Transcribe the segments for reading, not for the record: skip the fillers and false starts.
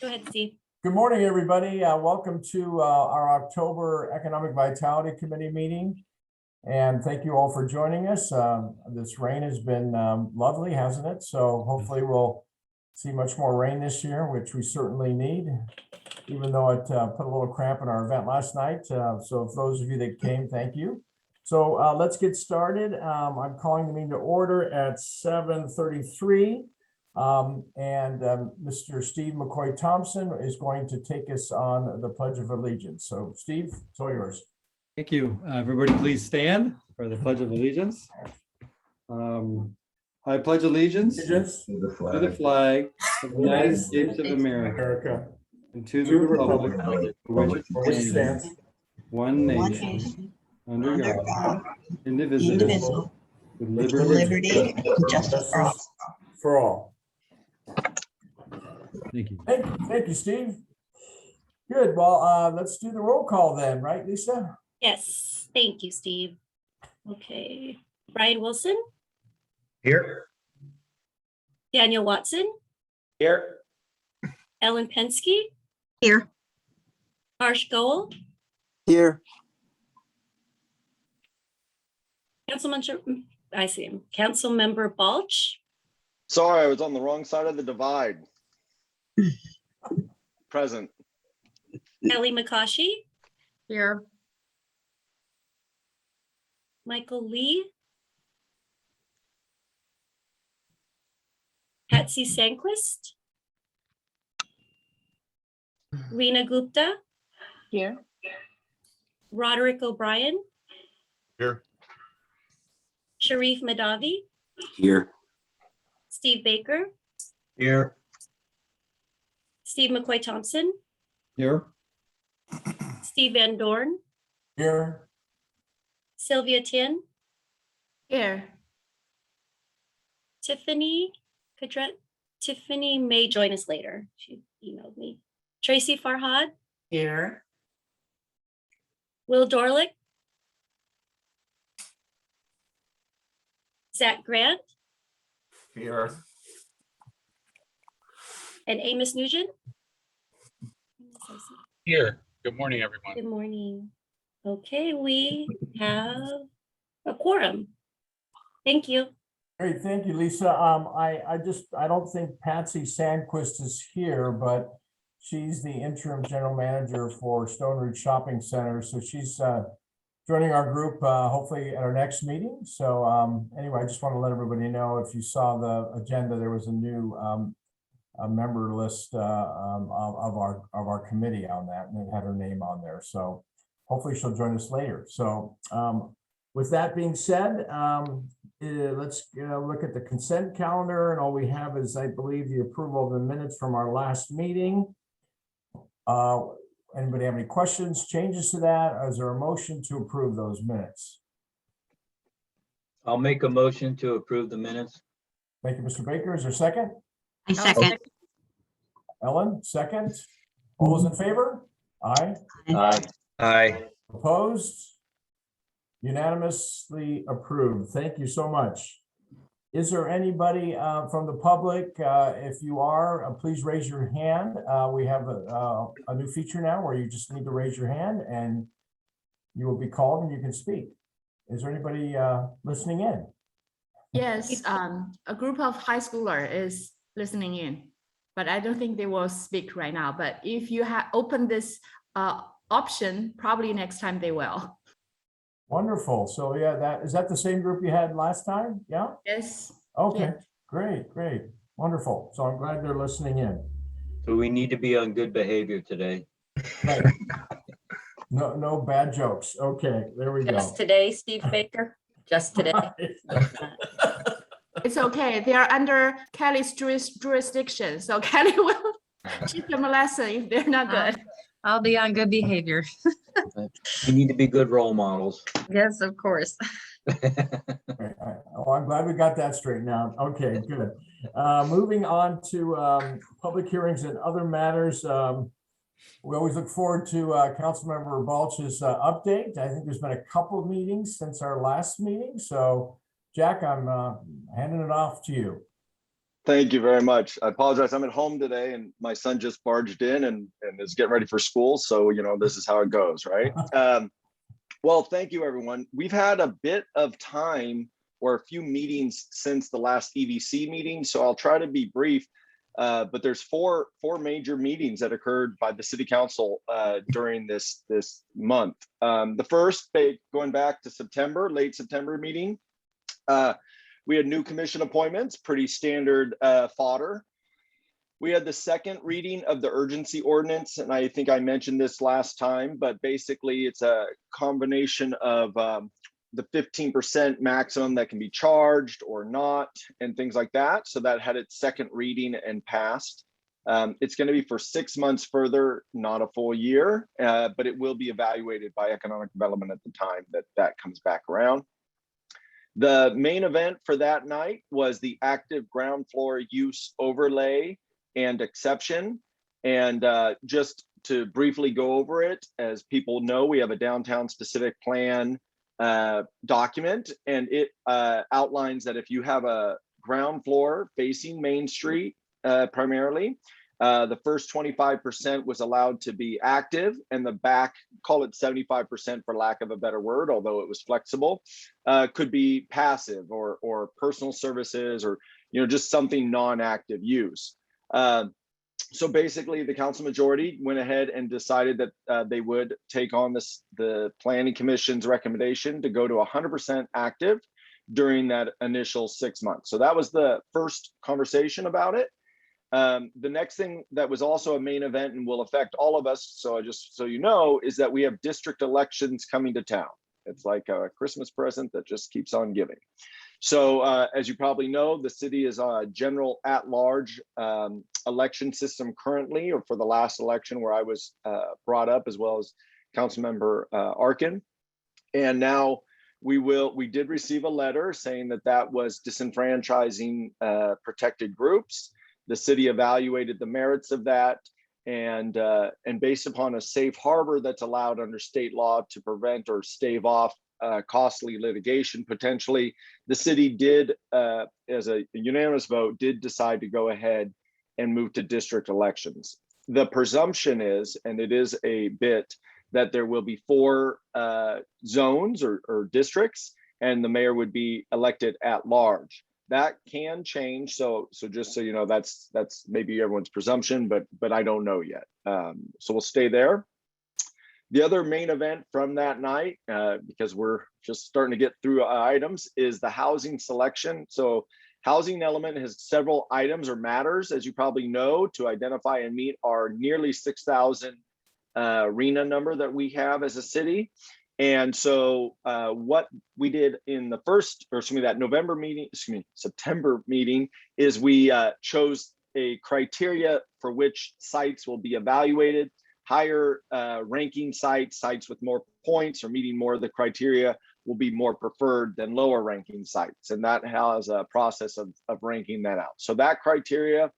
Go ahead, Steve. Good morning, everybody. Welcome to our October Economic Vitality Committee meeting. And thank you all for joining us. This rain has been lovely, hasn't it? So hopefully we'll see much more rain this year, which we certainly need, even though it put a little cramp in our event last night. So for those of you that came, thank you. So let's get started. I'm calling the meeting to order at 7:33. Mr. Steve McCoy Thompson is going to take us on the Pledge of Allegiance. So Steve, it's all yours. Thank you. Everybody please stand for the Pledge of Allegiance. I pledge allegiance to the flag of the United States of America and to the republic for which it stands, one nation, under God, indivisible, with liberty and justice for all. Thank you. Thank you, Steve. Good. Well, let's do the roll call then, right, Lisa? Yes, thank you, Steve. Okay, Brian Wilson, Here. Daniel Watson, Here. Ellen Pensky, Here. Harsh Goel, Here. I see him. Councilmember Balch, Sorry, I was on the wrong side of the divide. Present. Ellie McCaughey, Here. Michael Lee, Patsy Sanquist, Reena Gupta, Here. Roderick O'Brien, Here. Sharif Madavi, Here. Steve Baker, Here. Steve McCoy Thompson, Here. Steve Van Dorn, Here. Sylvia Tin, Here. Tiffany may join us later. She emailed me. Tracy Farhad, Here. Will Dorlick, Zach Grant, Here. and Amos Nugent. Here. Good morning, everyone. Good morning. Okay, we have a quorum. Thank you. Great, thank you, Lisa. I don't think Patsy Sandquist is here, but she's the interim general manager for Stone Ridge Shopping Center. So she's joining our group hopefully at our next meeting. So anyway, I just want to let everybody know, if you saw the agenda, there was a new a member list of our committee on that, and it had her name on there. So hopefully she'll join us later. So with that being said, let's look at the consent calendar, and all we have is, I believe, the approval of the minutes from our last meeting. Anybody have any questions, changes to that? Or is there a motion to approve those minutes? I'll make a motion to approve the minutes. Thank you, Mr. Baker. Is there a second? I second. Ellen, second. All those in favor? Aye. Aye. Aye. Opposed? Unanimously approved. Thank you so much. Is there anybody from the public? If you are, please raise your hand. We have a new feature now where you just need to raise your hand and you will be called and you can speak. Is there anybody listening in? Yes, a group of high schooler is listening in, but I don't think they will speak right now. But if you have opened this option, probably next time they will. Wonderful. So yeah, is that the same group you had last time? Yeah? Yes. Okay, Yeah. great. Wonderful. So I'm glad they're listening in. So we need to be on good behavior today. Right. No bad jokes. Okay, there we go. Just today, Steve Baker. Just today. It's okay. They are under Kelly's jurisdiction. So Kelly will teach them a lesson if they're not good. I'll be on good behavior. We need to be good role models. Yes, of course. Oh, I'm glad we got that straightened out. Okay, good. Moving on to public hearings and other matters. We always look forward to Councilmember Balch's update. I think there's been a couple of meetings since our last meeting. So Jack, I'm handing it off to you. Thank you very much. I apologize. I'm at home today and my son just barged in and is getting ready for school. So, this is how it goes, right? Well, thank you, everyone. We've had a bit of time or a few meetings since the last EVC meeting. So I'll try to be brief, but there's four major meetings that occurred by the City Council during this month. The first, going back to September, late September meeting, we had new commission appointments, pretty standard fodder. We had the second reading of the urgency ordinance, and I think I mentioned this last time, but basically it's a combination of the 15% maximum that can be charged or not, and things like that. So that had its second reading and passed. It's going to be for 6 months further, not a full year, but it will be evaluated by economic development at the time that comes back around. The main event for that night was the active ground floor use overlay and exception. And just to briefly go over it, as people know, we have a downtown specific plan document, and it outlines that if you have a ground floor facing Main Street primarily, the first 25% was allowed to be active, and the back, call it 75% for lack of a better word, although it was flexible, could be passive or personal services, or just something non-active use. So basically, the council majority went ahead and decided that they would take on the Planning Commission's recommendation to go to 100% active during that initial 6 months. So that was the first conversation about it. The next thing that was also a main event and will affect all of us, so just so you know, is that we have district elections coming to town. It's like a Christmas present that just keeps on giving. So as you probably know, the city is a general at-large election system currently, or for the last election where I was brought up, as well as Councilmember Arkin. And now we did receive a letter saying that was disenfranchising protected groups. The city evaluated the merits of that, and based upon a safe harbor that's allowed under state law to prevent or stave off costly litigation potentially, the city did, as a unanimous vote, did decide to go ahead and move to district elections. The presumption is, and it is a bit, that there will be 4 zones or districts, and the mayor would be elected at large. That can change, so just so you know, that's maybe everyone's presumption, but I don't know yet. So we'll stay there. The other main event from that night, because we're just starting to get through items, is the housing selection. So housing element has several items or matters, as you probably know, to identify and meet our nearly 6,000 RENA number that we have as a city. And so what we did in the September meeting is we chose a criteria for which sites will be evaluated. Higher ranking sites with more points or meeting more of the criteria will be more preferred than lower ranking sites. And that has a process of ranking that out. So that criteria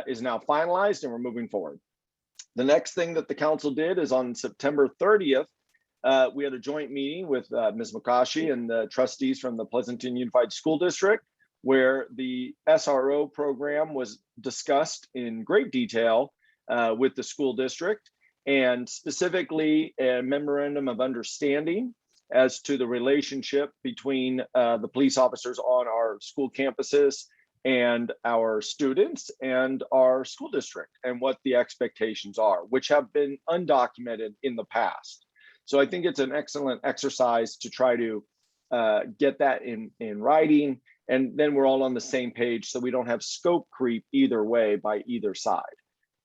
is now finalized and we're moving forward. The next thing that the council did is on September 30th, we had a joint meeting with Ms. Makashi and the trustees from the Pleasanton Unified School District, where the SRO program was discussed in great detail with the school district, and specifically a memorandum of understanding as to the relationship between the police officers on our school campuses and our students and our school district, and what the expectations are, which have been undocumented in the past. So I think it's an excellent exercise to try to get that in writing, and then we're all on the same page so we don't have scope creep either way by either side.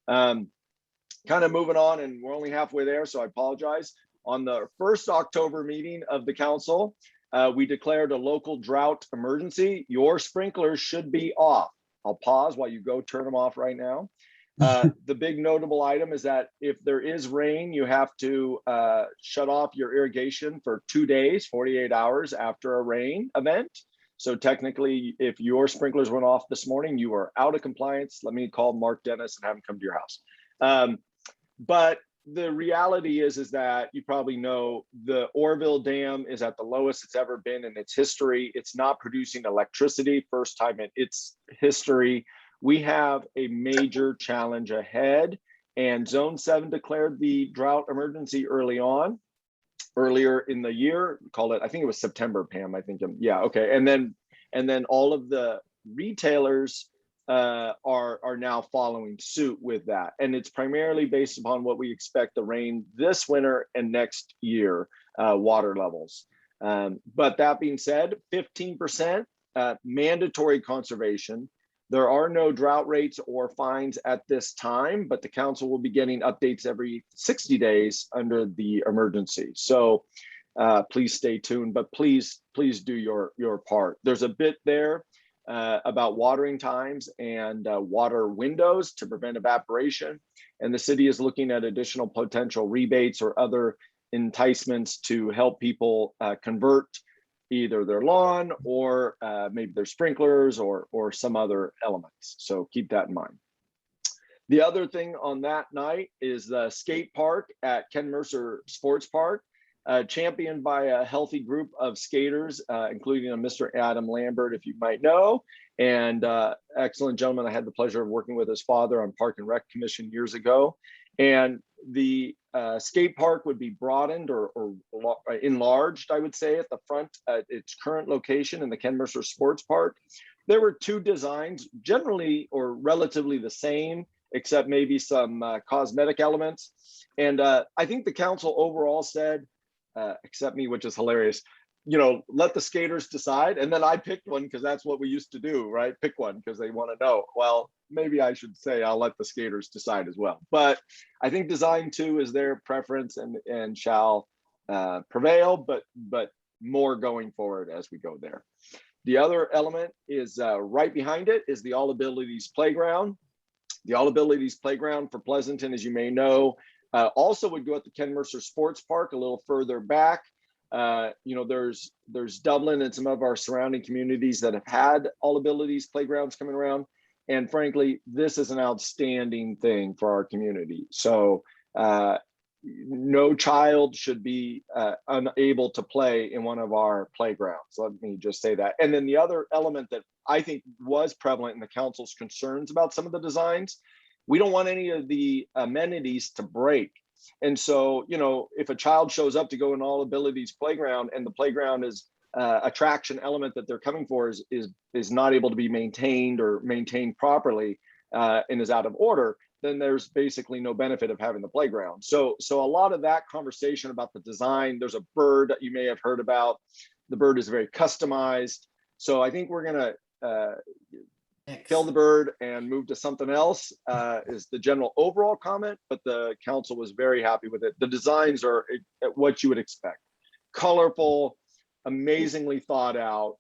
Kind of moving on, and we're only halfway there, so I apologize. On the first October meeting of the council, we declared a local drought emergency. Your sprinklers should be off. I'll pause while you go turn them off right now. The big notable item is that if there is rain, you have to shut off your irrigation for 2 days, 48 hours after a rain event. So technically, if your sprinklers went off this morning, you are out of compliance. Let me call Mark Dennis and have him come to your house. But the reality is that you probably know the Oroville Dam is at the lowest it's ever been in its history. It's not producing electricity, first time in its history. We have a major challenge ahead, and Zone 7 declared the drought emergency earlier in the year. Call it, I think it was September, Pam. I think, yeah, okay. And then all of the retailers are now following suit with that, and it's primarily based upon what we expect the rain this winter and next year water levels. But that being said, 15% mandatory conservation. There are no drought rates or fines at this time, but the council will be getting updates every 60 days under the emergency. So please stay tuned, but please do your part. There's a bit there about watering times and water windows to prevent evaporation. And the city is looking at additional potential rebates or other enticements to help people convert either their lawn or maybe their sprinklers or some other elements. So keep that in mind. The other thing on that night is the skate park at Ken Mercer Sports Park. Championed by a healthy group of skaters, including a Mr. Adam Lambert, if you might know, and excellent gentleman. I had the pleasure of working with his father on Park and Rec Commission years ago. And the skate park would be broadened or enlarged, I would say, at the front at its current location in the Ken Mercer Sports Park. There were two designs, generally or relatively the same, except maybe some cosmetic elements. And I think the council overall said, except me, which is hilarious, you know, let the skaters decide. And then I picked one because that's what we used to do, right? Pick one because they want to know. Well, maybe I should say I'll let the skaters decide as well. But I think design 2 is their preference and shall prevail, but more going forward as we go there. The other element is right behind it is the All Abilities Playground. The All Abilities Playground for Pleasanton, as you may know, also would go at the Ken Mercer Sports Park a little further back. You know, there's Dublin and some of our surrounding communities that have had All Abilities playgrounds coming around. And frankly, this is an outstanding thing for our community. So no child should be unable to play in one of our playgrounds. Let me just say that. And then the other element that I think was prevalent in the council's concerns about some of the designs, we don't want any of the amenities to break. And so, you know, if a child shows up to go in All Abilities playground and the playground is attraction element that they're coming for is not able to be maintained or maintained properly and is out of order, then there's basically no benefit of having the playground. So a lot of that conversation about the design, there's a bird that you may have heard about. The bird is very customized. So I think we're gonna kill the bird and move to something else is the general overall comment, but the council was very happy with it. The designs are what you would expect. Colorful, amazingly thought out,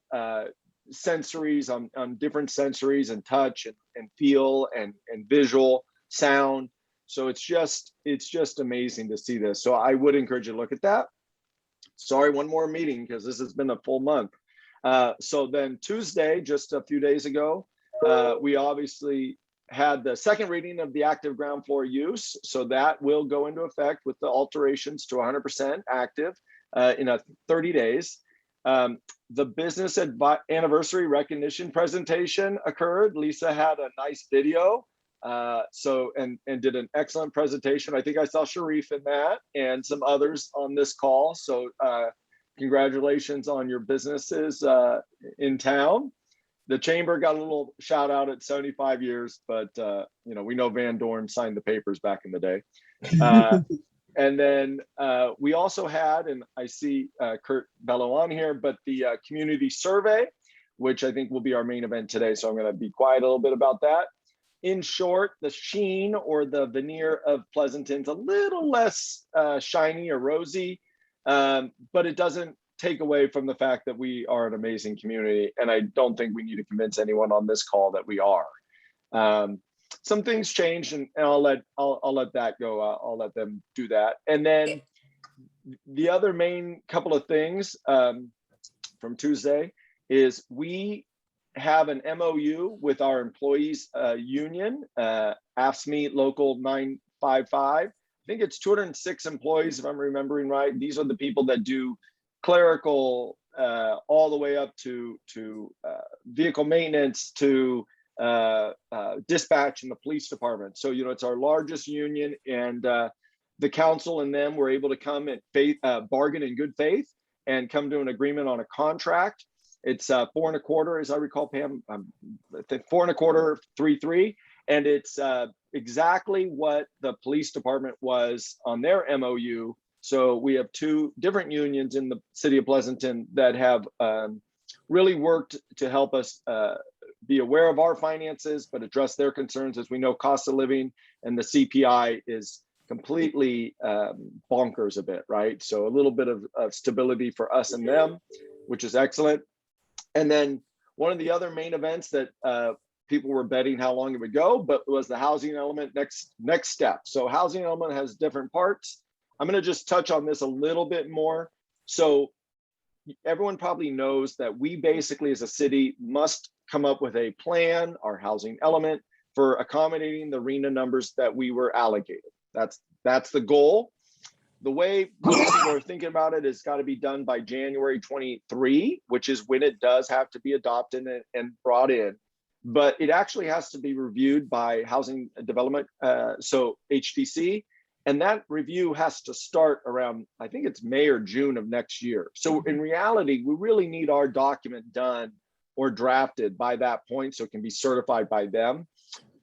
sensories on different sensories and touch and feel and visual sound. So it's just amazing to see this. So I would encourage you to look at that. Sorry, one more meeting because this has been a full month. So then Tuesday, just a few days ago, we obviously had the second reading of the active ground floor use. So that will go into effect with the alterations to 100% active in 30 days. The business anniversary recognition presentation occurred. Lisa had a nice video. And did an excellent presentation. I think I saw Sharif in that and some others on this call. So congratulations on your businesses in town. The chamber got a little shout out at 75 years, but you know, we know Van Dorn signed the papers back in the day. And then we also had, and I see Kurt Bello on here, but the community survey, which I think will be our main event today. So I'm going to be quiet a little bit about that. In short, the sheen or the veneer of Pleasanton's a little less shiny or rosy, but it doesn't take away from the fact that we are an amazing community. And I don't think we need to convince anyone on this call that we are. Some things changed, and I'll let that go. I'll let them do that. And then the other main couple of things from Tuesday is we have an MOU with our employees union, AFSCME Local 955. I think it's 206 employees, if I'm remembering right. These are the people that do clerical, all the way up to vehicle maintenance, to dispatch in the police department. So, you know, it's our largest union, and the council and them were able to come and bargain in good faith and come to an agreement on a contract. It's 4.25, as I recall, Pam, 4.25, 3.3, and it's exactly what the police department was on their MOU. So we have two different unions in the city of Pleasanton that have really worked to help us be aware of our finances, but address their concerns. As we know, cost of living and the CPI is completely bonkers a bit, right? So a little bit of stability for us and them, which is excellent. And then one of the other main events that people were betting how long it would go, but was the housing element next step. So housing element has different parts. I'm going to just touch on this a little bit more. So everyone probably knows that we basically as a city must come up with a plan, our housing element, for accommodating the RHNA numbers that we were allocated. That's the goal. The way most people are thinking about it is got to be done by January 23, which is when it does have to be adopted and brought in. But it actually has to be reviewed by Housing Development, so HDC. And that review has to start around, I think it's May or June of next year. So in reality, we really need our document done or drafted by that point so it can be certified by them.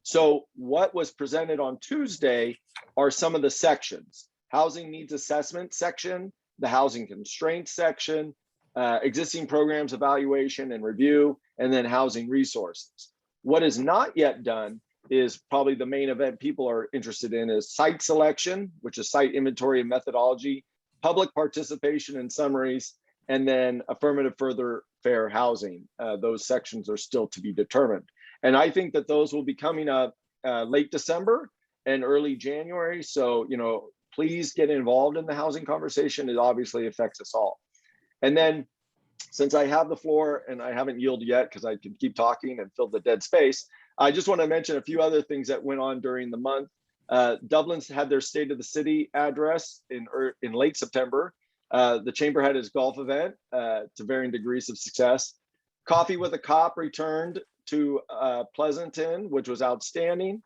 So what was presented on Tuesday are some of the sections: housing needs assessment section, the housing constraints section, existing programs evaluation and review, and then housing resources. What is not yet done is probably the main event people are interested in is site selection, which is site inventory and methodology, public participation and summaries, and then affirmative further fair housing. Those sections are still to be determined. And I think that those will be coming up late December and early January. So, you know, please get involved in the housing conversation. It obviously affects us all. And then since I have the floor and I haven't yielded yet because I can keep talking and fill the dead space, I just want to mention a few other things that went on during the month. Dublin's had their State of the City address in late September. The Chamber had its golf event to varying degrees of success. Coffee with a Cop returned to Pleasanton, which was outstanding.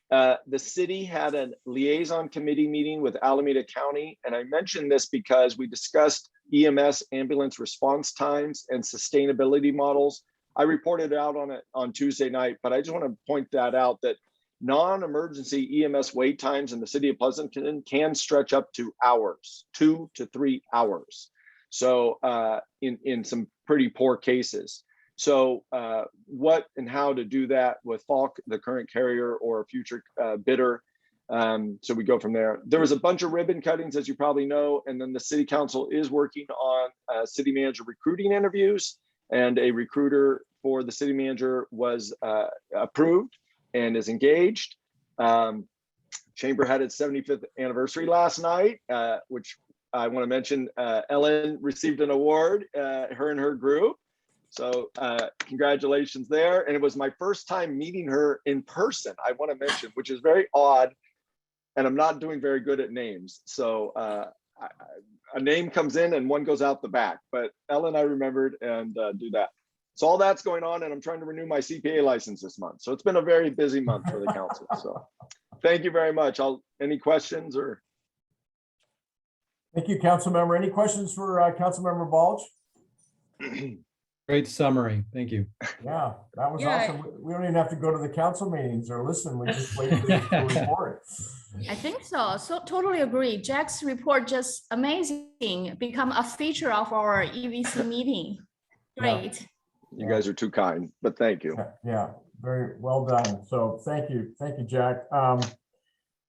The city had a liaison committee meeting with Alameda County. And I mentioned this because we discussed EMS ambulance response times and sustainability models. I reported out on it on Tuesday night, but I just want to point that out, that non-emergency EMS wait times in the city of Pleasanton can stretch up to hours, 2 to 3 hours. So in some pretty poor cases. So what and how to do that with Falk, the current carrier, or a future bidder. So we go from there. There was a bunch of ribbon cuttings, as you probably know, and then the city council is working on city manager recruiting interviews, and a recruiter for the city manager was approved and is engaged. Chamber had its 75th anniversary last night, which I want to mention. Ellen received an award, her and her group. So congratulations there. And it was my first time meeting her in person, I want to mention, which is very odd. And I'm not doing very good at names. So a name comes in and one goes out the back. But Ellen, I remembered, and do that. So all that's going on, and I'm trying to renew my CPA license this month. So it's been a very busy month for the council. So thank you very much. Any questions or? Thank you, council member. Any questions for council member Balch? Great summary. Thank you. Yeah, that was Yeah. awesome. We don't even have to go to the council meetings or listen. We just wait for you to report. I think so. So totally agree. Jack's report just amazing. Become a feature of our EVC meeting. Great. You guys are too kind, but thank you. Yeah, very well done. So thank you, Jack.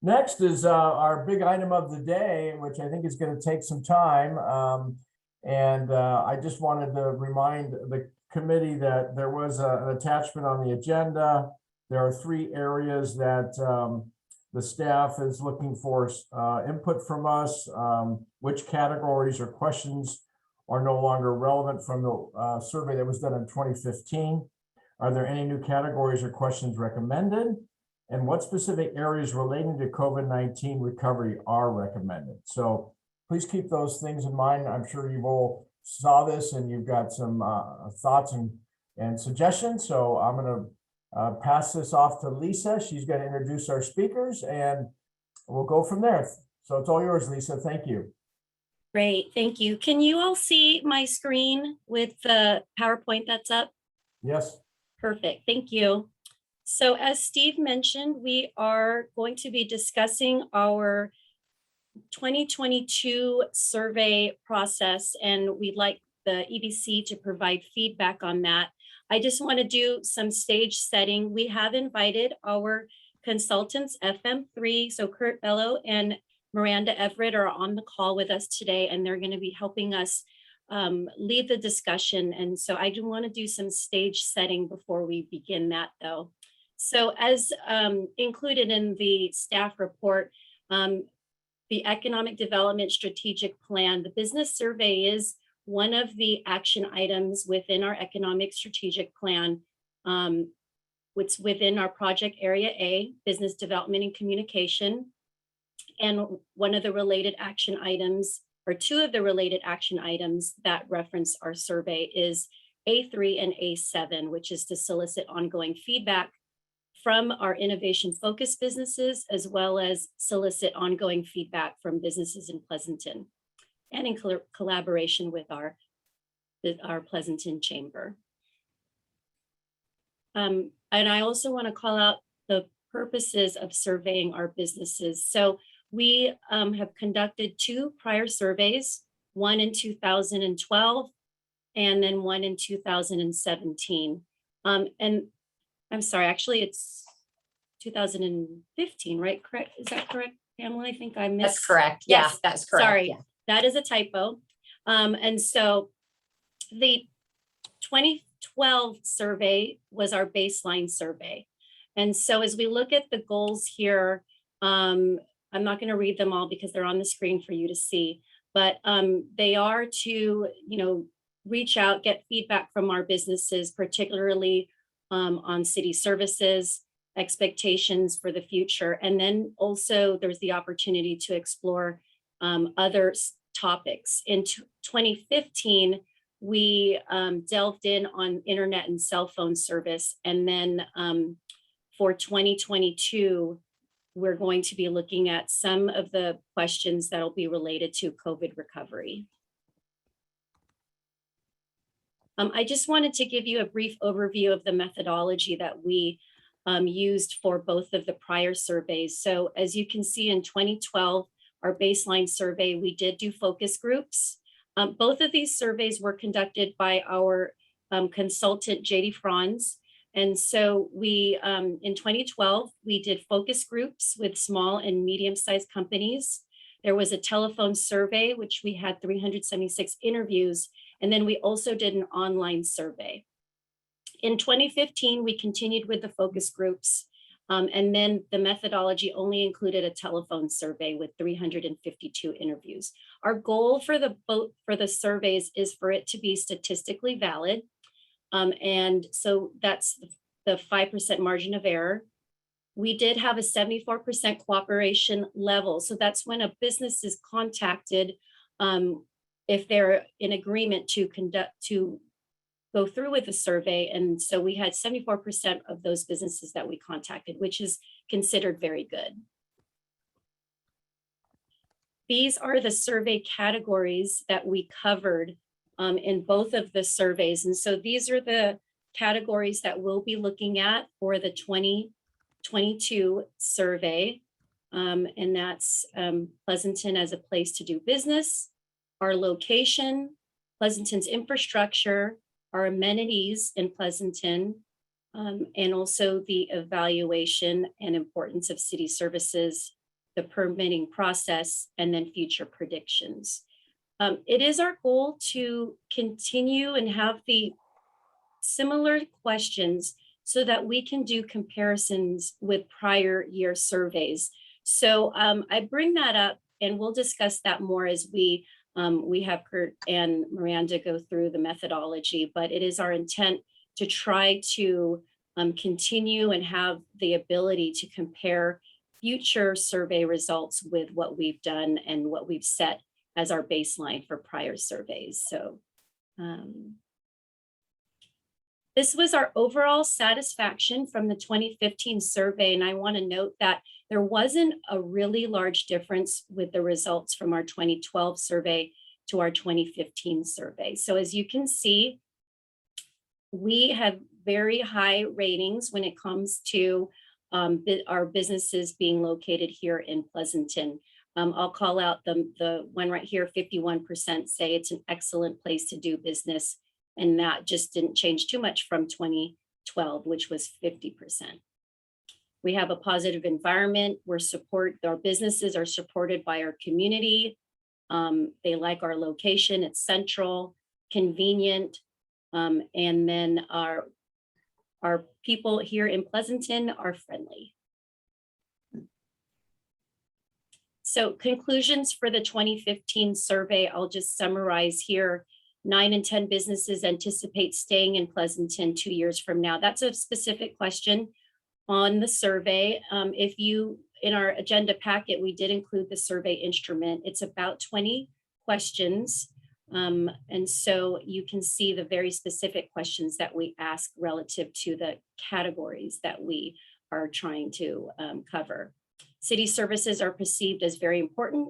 Next is our big item of the day, which I think is going to take some time. And I just wanted to remind the committee that there was an attachment on the agenda. There are 3 areas that the staff is looking for input from us. Which categories or questions are no longer relevant from the survey that was done in 2015? Are there any new categories or questions recommended? and what specific areas relating to COVID-19 recovery are recommended. So please keep those things in mind. I'm sure you've all saw this and you've got some thoughts and suggestions. So I'm going to pass this off to Lisa. She's going to introduce our speakers and we'll go from there. So it's all yours, Lisa. Thank you. Great, thank you. Can you all see my screen with the PowerPoint that's up? Yes. Perfect, thank you. So as Steve mentioned, we are going to be discussing our 2022 survey process, and we'd like the EBC to provide feedback on that. I just want to do some stage setting. We have invited our consultants, FM3, so Kurt Bello and Miranda Everett are on the call with us today, and they're going to be helping us lead the discussion. And so I do want to do some stage setting before we begin that though. So as included in the staff report, the Economic Development Strategic Plan, the business survey is one of the action items within our Economic Strategic Plan, which within our project area A, Business Development and Communication. And one of the related action items, or two of the related action items that reference our survey is A3 and A7, which is to solicit ongoing feedback from our innovation focused businesses, as well as solicit ongoing feedback from businesses in Pleasanton and in collaboration with our Pleasanton Chamber. And I also want to call out the purposes of surveying our businesses. So we have conducted two prior surveys, one in 2012 and then one in 2017. And I'm sorry, actually it's 2015, right? Correct? Is that correct, Pamela? I think I missed. That's correct. Yes, Yeah, that's correct. Sorry, Yeah. that is a typo. And so the 2012 survey was our baseline survey. And so as we look at the goals here, I'm not going to read them all because they're on the screen for you to see, but they are to, reach out, get feedback from our businesses, particularly on city services, expectations for the future. And then also there's the opportunity to explore other topics. In 2015, we delved in on internet and cell phone service. And then for 2022, we're going to be looking at some of the questions that will be related to COVID recovery. I just wanted to give you a brief overview of the methodology that we used for both of the prior surveys. So as you can see in 2012, our baseline survey, we did do focus groups. Both of these surveys were conducted by our consultant, JD Franz. And so we, in 2012, we did focus groups with small and medium-sized companies. There was a telephone survey, which we had 376 interviews. And then we also did an online survey. In 2015, we continued with the focus groups. And then the methodology only included a telephone survey with 352 interviews. Our goal for the surveys is for it to be statistically valid. And so that's the 5% margin of error. We did have a 74% cooperation level. So that's when a business is contacted if they're in agreement to go through with the survey. And so we had 74% of those businesses that we contacted, which is considered very good. These are the survey categories that we covered in both of the surveys. And so these are the categories that we'll be looking at for the 2022 survey. And that's Pleasanton as a place to do business, our location, Pleasanton's infrastructure, our amenities in Pleasanton, and also the evaluation and importance of city services, the permitting process, and then future predictions. It is our goal to continue and have the similar questions so that we can do comparisons with prior year surveys. So I bring that up and we'll discuss that more as we have Kurt and Miranda go through the methodology, but it is our intent to try to continue and have the ability to compare future survey results with what we've done and what we've set as our baseline for prior surveys. So this was our overall satisfaction from the 2015 survey. And I want to note that there wasn't a really large difference with the results from our 2012 survey to our 2015 survey. So as you can see, we have very high ratings when it comes to our businesses being located here in Pleasanton. I'll call out the one right here, 51% say it's an excellent place to do business. And that just didn't change too much from 2012, which was 50%. We have a positive environment. Our businesses are supported by our community. They like our location. It's central, convenient. And then our people here in Pleasanton are friendly. So conclusions for the 2015 survey, I'll just summarize here. 9 in 10 businesses anticipate staying in Pleasanton 2 years from now. That's a specific question on the survey. In our agenda packet, we did include the survey instrument. It's about 20 questions. And so you can see the very specific questions that we ask relative to the categories that we are trying to cover. City services are perceived as very important,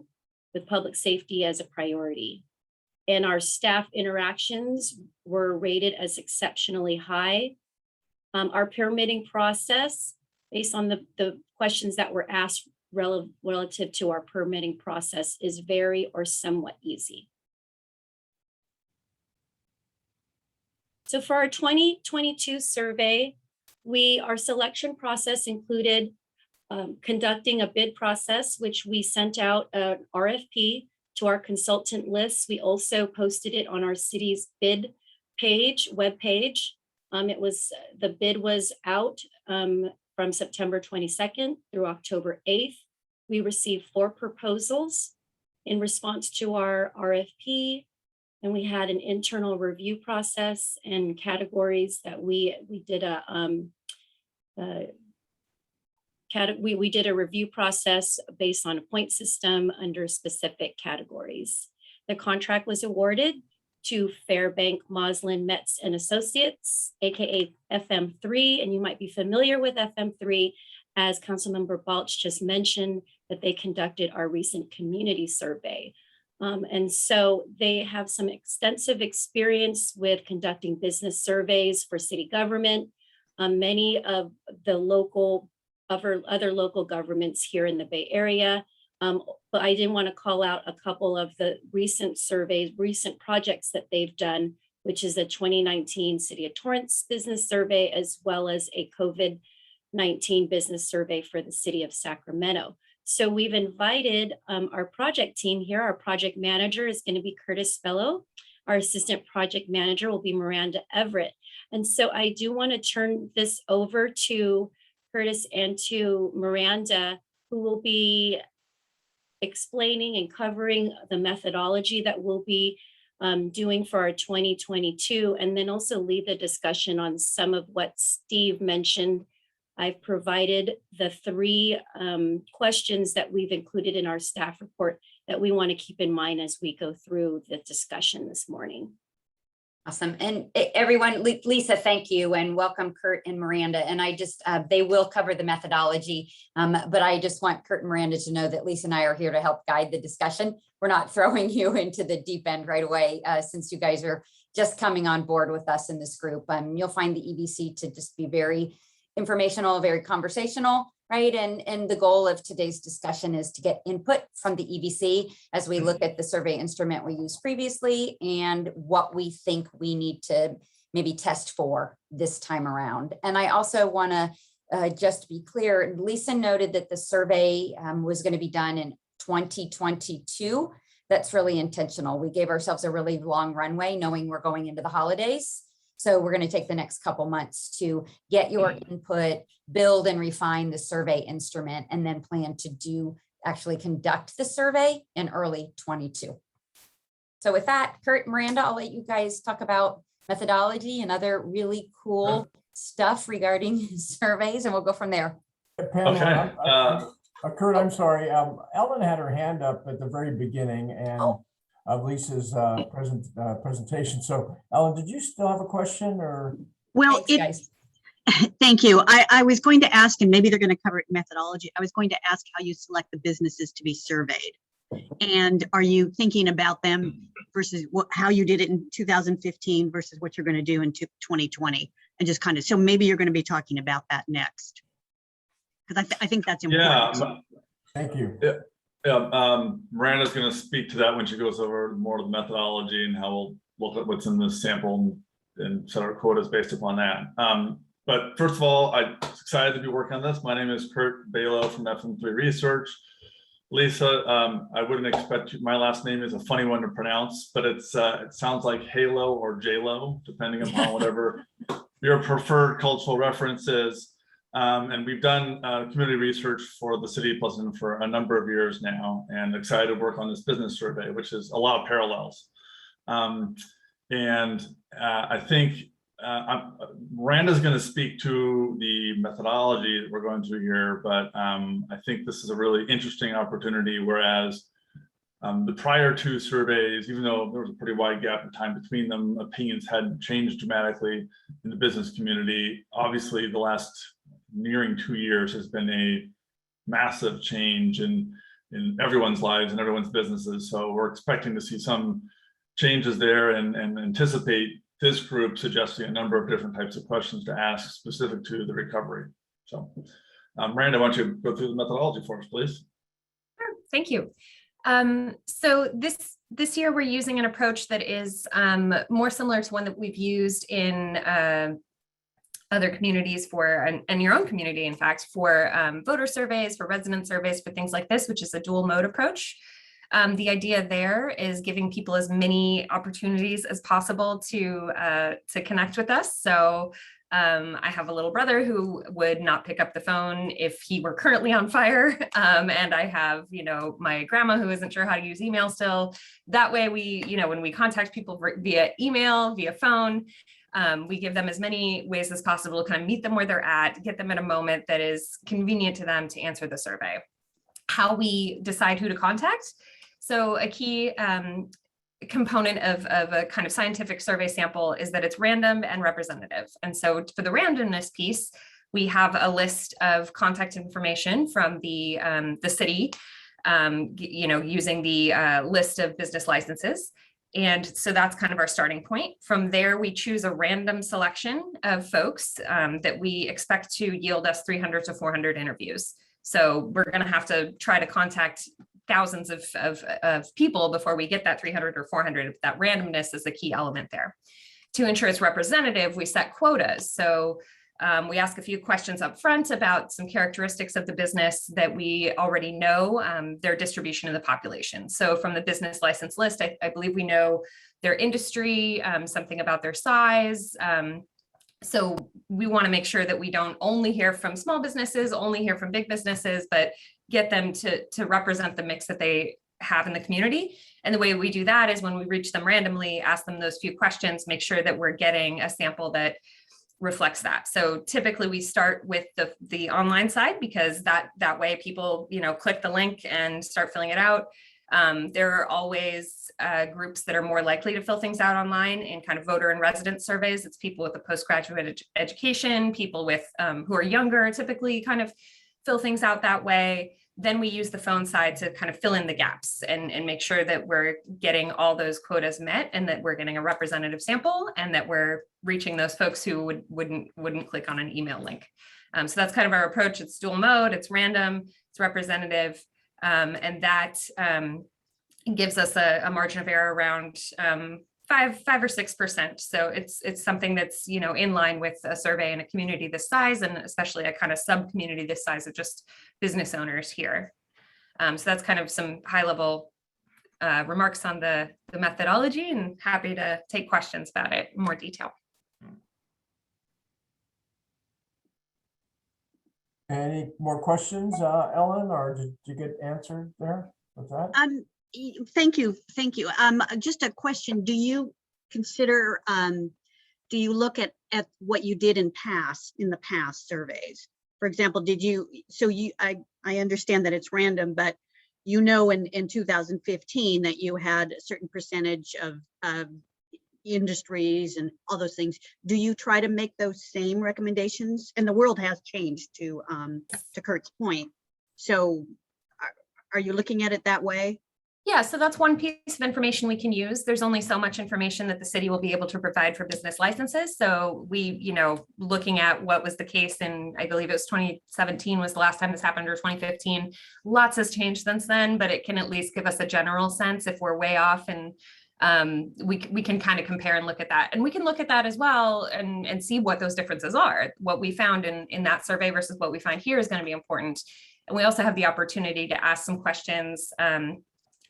with public safety as a priority. And our staff interactions were rated as exceptionally high. Our permitting process, based on the questions that were asked relative to our permitting process, is very or somewhat easy. So for our 2022 survey, our selection process included conducting a bid process, which we sent out an RFP to our consultant list. We also posted it on our city's bid page, webpage. The bid was out from September 22nd through October 8th. We received 4 proposals in response to our RFP, and we had an internal review process and categories that we did we did a review process based on a point system under specific categories. The contract was awarded to Fairbank, Moslin, Metz and Associates, aka FM3, and you might be familiar with FM3 as Councilmember Balch just mentioned that they conducted our recent community survey. And so they have some extensive experience with conducting business surveys for city government. Many of the other local governments here in the Bay Area. But I did want to call out a couple of the recent surveys, recent projects that they've done, which is the 2019 City of Torrance Business Survey, as well as a COVID-19 business survey for the City of Sacramento. So we've invited our project team here. Our project manager is going to be Curtis Fellow. Our assistant project manager will be Miranda Everett. And so I do want to turn this over to Curtis and to Miranda, who will be explaining and covering the methodology that we'll be doing for our 2022, and then also lead the discussion on some of what Steve mentioned. I've provided the 3 questions that we've included in our staff report that we want to keep in mind as we go through the discussion this morning. Awesome. And everyone, Lisa, thank you, and welcome Kurt and Miranda. And I just, they will cover the methodology, but I just want Kurt and Miranda to know that Lisa and I are here to help guide the discussion. We're not throwing you into the deep end right away, since you guys are just coming on board with us in this group. You'll find the EBC to just be very informational, very conversational, right? And the goal of today's discussion is to get input from the EBC as we look at the survey instrument we used previously and what we think we need to maybe test for this time around. And I also want to just be clear, Lisa noted that the survey was going to be done in 2022. That's really intentional. We gave ourselves a really long runway knowing we're going into the holidays. So we're going to take the next couple months to get your input, build and refine the survey instrument, and then plan to actually conduct the survey in early 22. So with that, Kurt, Miranda, I'll let you guys talk about methodology and other really cool stuff regarding surveys, and we'll go from there. Pamela, Kurt, I'm sorry. Ellen had her hand up at the very beginning and of Lisa's presentation. So Ellen, did you still have a question or? Well, Thanks, guys. thank you. I was going to ask, and maybe they're going to cover it in methodology. I was going to ask how you select the businesses to be surveyed. And are you thinking about them versus how you did it in 2015 versus what you're going to do in 2020? And just kind of, so maybe you're going to be talking about that next. Because I think that's important. Yeah. Thank you. Miranda's going to speak to that when she goes over more of the methodology and how we'll look at what's in the sample and set our quotas based upon that. But first of all, I'm excited to be working on this. My name is Kurt Balo from FM3 Research. Lisa, I wouldn't expect you, my last name is a funny one to pronounce, but it sounds like Halo or J-Lo, depending upon whatever your preferred cultural reference is. And we've done community research for the city of Pleasanton for a number of years now, and excited to work on this business survey, which is a lot of parallels. I think Miranda's going to speak to the methodology that we're going through here, but I think this is a really interesting opportunity, whereas the prior two surveys, even though there was a pretty wide gap in time between them, opinions hadn't changed dramatically in the business community. Obviously, the last nearing 2 years has been a massive change in everyone's lives and everyone's businesses. So we're expecting to see some changes there and anticipate this group suggesting a number of different types of questions to ask specific to the recovery. So Miranda, why don't you go through the methodology for us, please? Sure. Thank you. So this year we're using an approach that is more similar to one that we've used in other communities and your own community, in fact, for voter surveys, for resident surveys, for things like this, which is a dual mode approach. The idea there is giving people as many opportunities as possible to connect with us. So I have a little brother who would not pick up the phone if he were currently on fire. And I have, my grandma who isn't sure how to use email still. That way we, when we contact people via email, via phone, we give them as many ways as possible to kind of meet them where they're at, get them at a moment that is convenient to them to answer the survey. How we decide who to contact. So a key component of a kind of scientific survey sample is that it's random and representative. And so for the randomness piece, we have a list of contact information from the city, using the list of business licenses. And so that's kind of our starting point. From there, we choose a random selection of folks that we expect to yield us 300 to 400 interviews. So we're going to have to try to contact thousands of people before we get that 300 or 400. That randomness is a key element there. To ensure it's representative, we set quotas. So we ask a few questions up front about some characteristics of the business that we already know, their distribution in the population. So from the business license list, I believe we know their industry, something about their size. So we want to make sure that we don't only hear from small businesses, only hear from big businesses, but get them to represent the mix that they have in the community. And the way we do that is when we reach them randomly, ask them those few questions, make sure that we're getting a sample that reflects that. So typically we start with the online side, because that way people, click the link and start filling it out. There are always groups that are more likely to fill things out online in kind of voter and resident surveys. It's people with a postgraduate education, people with who are younger, typically kind of fill things out that way. Then we use the phone side to kind of fill in the gaps and make sure that we're getting all those quotas met and that we're getting a representative sample and that we're reaching those folks who wouldn't click on an email link. So that's kind of our approach. It's dual mode, it's random, it's representative, and that gives us a margin of error around 5 or 6%. So it's something that's in line with a survey in a community this size, and especially a kind of sub community this size of just business owners here. So that's kind of some high level remarks on the methodology, and happy to take questions about it in more detail. Any more questions, Ellen, or did you get answered there with that? Thank you. Just a question. Do you consider do you look at what you did in the past surveys? For example, I understand that it's random, but in 2015 that you had a certain percentage of industries and all those things. Do you try to make those same recommendations? And the world has changed to Kurt's point. So are you looking at it that way? Yeah, so that's one piece of information we can use. There's only so much information that the city will be able to provide for business licenses. So we, looking at what was the case in, I believe it was 2017 was the last time this happened, or 2015. Lots has changed since then, but it can at least give us a general sense if we're way off, and we can kind of compare and look at that. And we can look at that as well and see what those differences are. What we found in that survey versus what we find here is going to be important. And we also have the opportunity to ask some questions.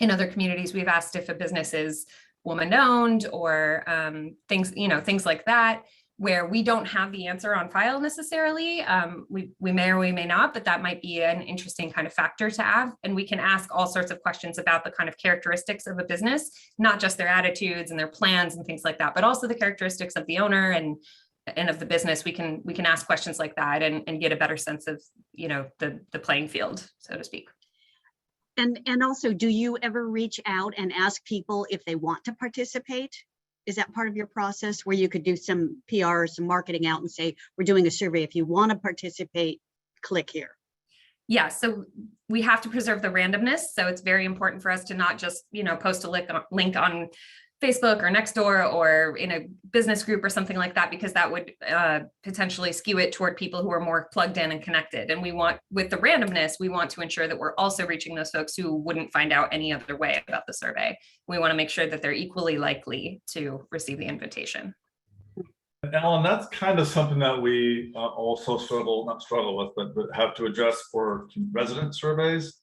In other communities, we've asked if a business is woman-owned or things like that, where we don't have the answer on file necessarily. We may or we may not, but that might be an interesting kind of factor to have. And we can ask all sorts of questions about the kind of characteristics of a business, not just their attitudes and their plans and things like that, but also the characteristics of the owner and of the business. We can ask questions like that and get a better sense of the playing field, so to speak. And also, do you ever reach out and ask people if they want to participate? Is that part of your process where you could do some PR or some marketing out and say, we're doing a survey. If you want to participate, click here. Yeah, so we have to preserve the randomness. So it's very important for us to not just, post a link on Facebook or Nextdoor or in a business group or something like that, because that would potentially skew it toward people who are more plugged in and connected. And with the randomness, we want to ensure that we're also reaching those folks who wouldn't find out any other way about the survey. We want to make sure that they're equally likely to receive the invitation. Alan, that's kind of something that we also not struggle with, but have to adjust for resident surveys,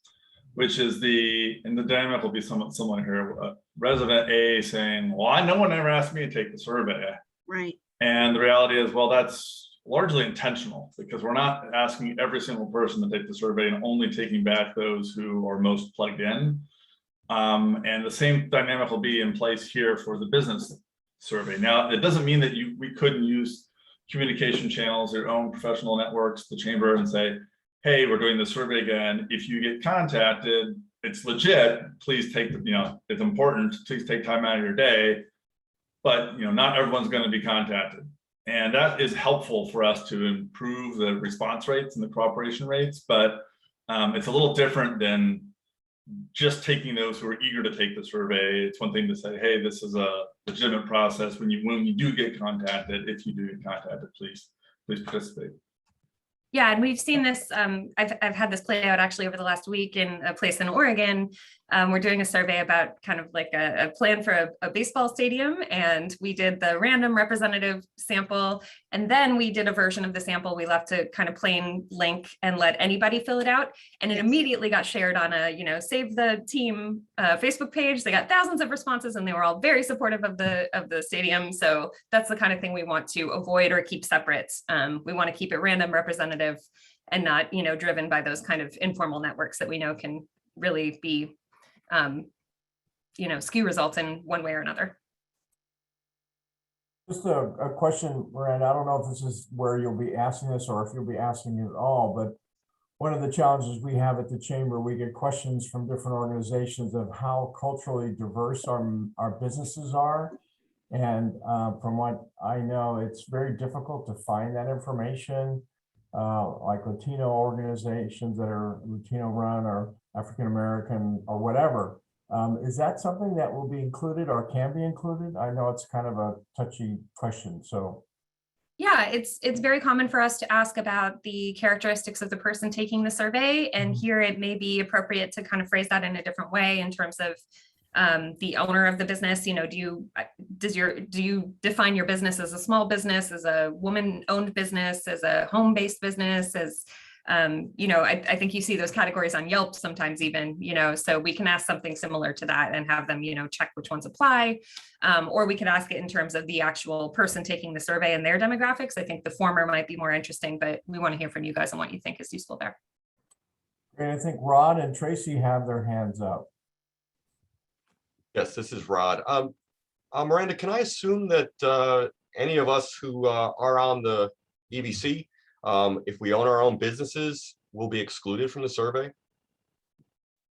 which is and the dynamic will be somewhat similar here. Resident A saying, well, no one ever asked me to take the survey. Right. And the reality is, well, that's largely intentional, because we're not asking every single person to take the survey and only taking back those who are most plugged in. And the same dynamic will be in place here for the business survey. Now, it doesn't mean that we couldn't use communication channels, your own professional networks, the chamber, and say, hey, we're doing the survey again. If you get contacted, it's legit. Please take it's important. Please take time out of your day. But not everyone's going to be contacted, and that is helpful for us to improve the response rates and the cooperation rates. But it's a little different than just taking those who are eager to take the survey. It's one thing to say, hey, this is a legitimate process. When you do get contacted, if you do get contacted, please participate. Yeah, and we've seen this. I've had this play out actually over the last week in a place in Oregon. We're doing a survey about kind of like a plan for a baseball stadium, and we did the random representative sample, and then we did a version of the sample we left to kind of plain link and let anybody fill it out, and it immediately got shared on a Save the Team Facebook page. They got thousands of responses, and they were all very supportive of the stadium. So that's the kind of thing we want to avoid or keep separate. We want to keep it random, representative, and not driven by those kind of informal networks that we know can really be skew results in one way or another. Just a question, Miranda. I don't know if this is where you'll be asking this or if you'll be asking it at all, but one of the challenges we have at the chamber, we get questions from different organizations of how culturally diverse our businesses are. And from what I know, it's very difficult to find that information, like Latino organizations that are Latino run or African American or whatever. Is that something that will be included or can be included? I know it's kind of a touchy question, so. Yeah, it's very common for us to ask about the characteristics of the person taking the survey, and here it may be appropriate to kind of phrase that in a different way in terms of the owner of the business. Do you define your business as a small business, as a woman-owned business, as a home-based business, as I think you see those categories on Yelp sometimes even, so we can ask something similar to that and have them, check which ones apply. Or we could ask it in terms of the actual person taking the survey and their demographics. I think the former might be more interesting, but we want to hear from you guys on what you think is useful there. And I think Rod and Tracy have their hands up. Yes, this is Rod. Miranda, can I assume that any of us who are on the EBC, if we own our own businesses, will be excluded from the survey?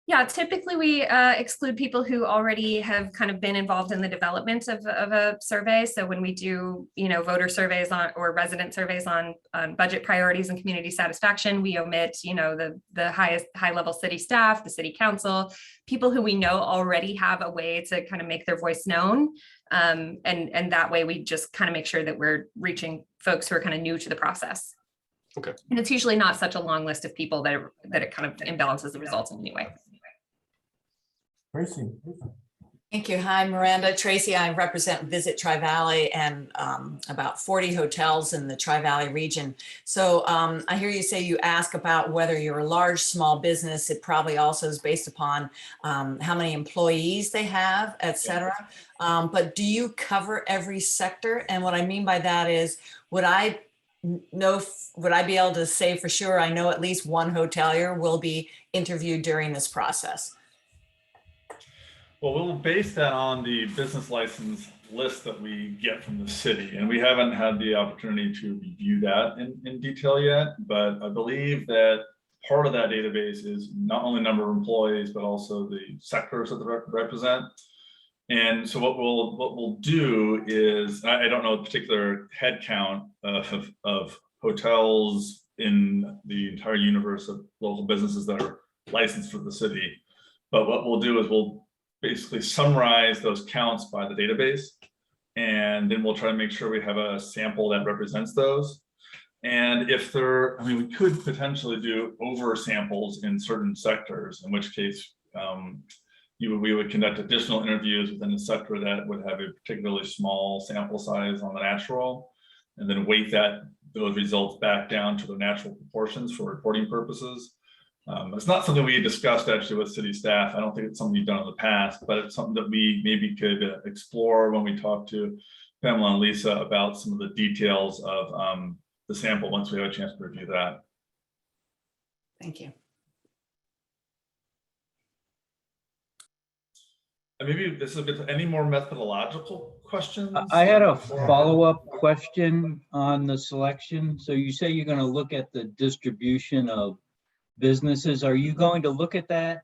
Yeah, typically we exclude people who already have kind of been involved in the development of a survey. So when we do, voter surveys or resident surveys on budget priorities and community satisfaction, we omit, the high level city staff, the city council, people who we know already have a way to kind of make their voice known. And that way we just kind of make sure that we're reaching folks who are kind of new to the process. Okay. And it's usually not such a long list of people that it kind of imbalances the results in any way. Tracy. Thank you. Hi, Miranda. Tracy, I represent Visit Tri-Valley and about 40 hotels in the Tri-Valley region. So I hear you say you ask about whether you're a large, small business. It probably also is based upon how many employees they have, et cetera. But do you cover every sector? And what I mean by that is, would I be able to say for sure, I know at least one hotelier will be interviewed during this process? Well, we'll base that on the business license list that we get from the city. And we haven't had the opportunity to review that in detail yet, but I believe that part of that database is not only number of employees, but also the sectors that they represent. And so what we'll do is, I don't know the particular head count of hotels in the entire universe of local businesses that are licensed for the city. But what we'll do is we'll basically summarize those counts by the database. And then we'll try to make sure we have a sample that represents those. And if we could potentially do over samples in certain sectors, in which case we would conduct additional interviews within a sector that would have a particularly small sample size on the natural, and then weight those results back down to the natural proportions for reporting purposes. It's not something we discussed actually with city staff. I don't think it's something you've done in the past, but it's something that we maybe could explore when we talk to Pamela and Lisa about some of the details of the sample once we have a chance to review that. Thank you. And maybe this is a bit, any more methodological questions? I had a follow-up question on the selection. So you say you're going to look at the distribution of businesses. Are you going to look at that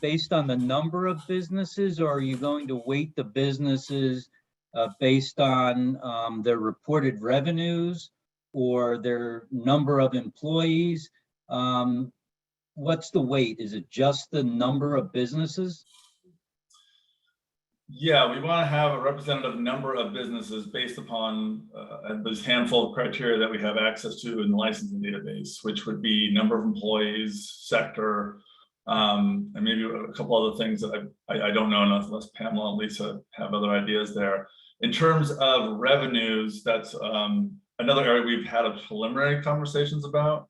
based on the number of businesses, or are you going to weight the businesses based on their reported revenues or their number of employees? What's the weight? Is it just the number of businesses? Yeah, we want to have a representative number of businesses based upon this handful of criteria that we have access to in the licensing database, which would be number of employees, sector, and maybe a couple other things that I don't know enough, unless Pamela and Lisa have other ideas there. In terms of revenues, that's another area we've had a preliminary conversations about.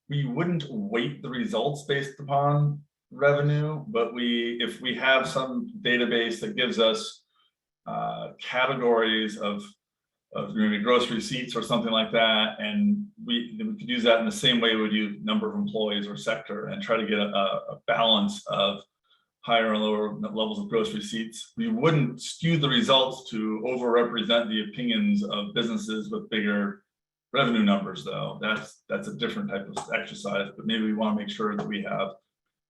We wouldn't weight the results based upon revenue, but if we have some database that gives us categories of maybe gross receipts or something like that, and we could use that in the same way we would use number of employees or sector and try to get a balance of higher and lower levels of gross receipts. We wouldn't skew the results to overrepresent the opinions of businesses with bigger revenue numbers, though. That's a different type of exercise, but maybe we want to make sure that we have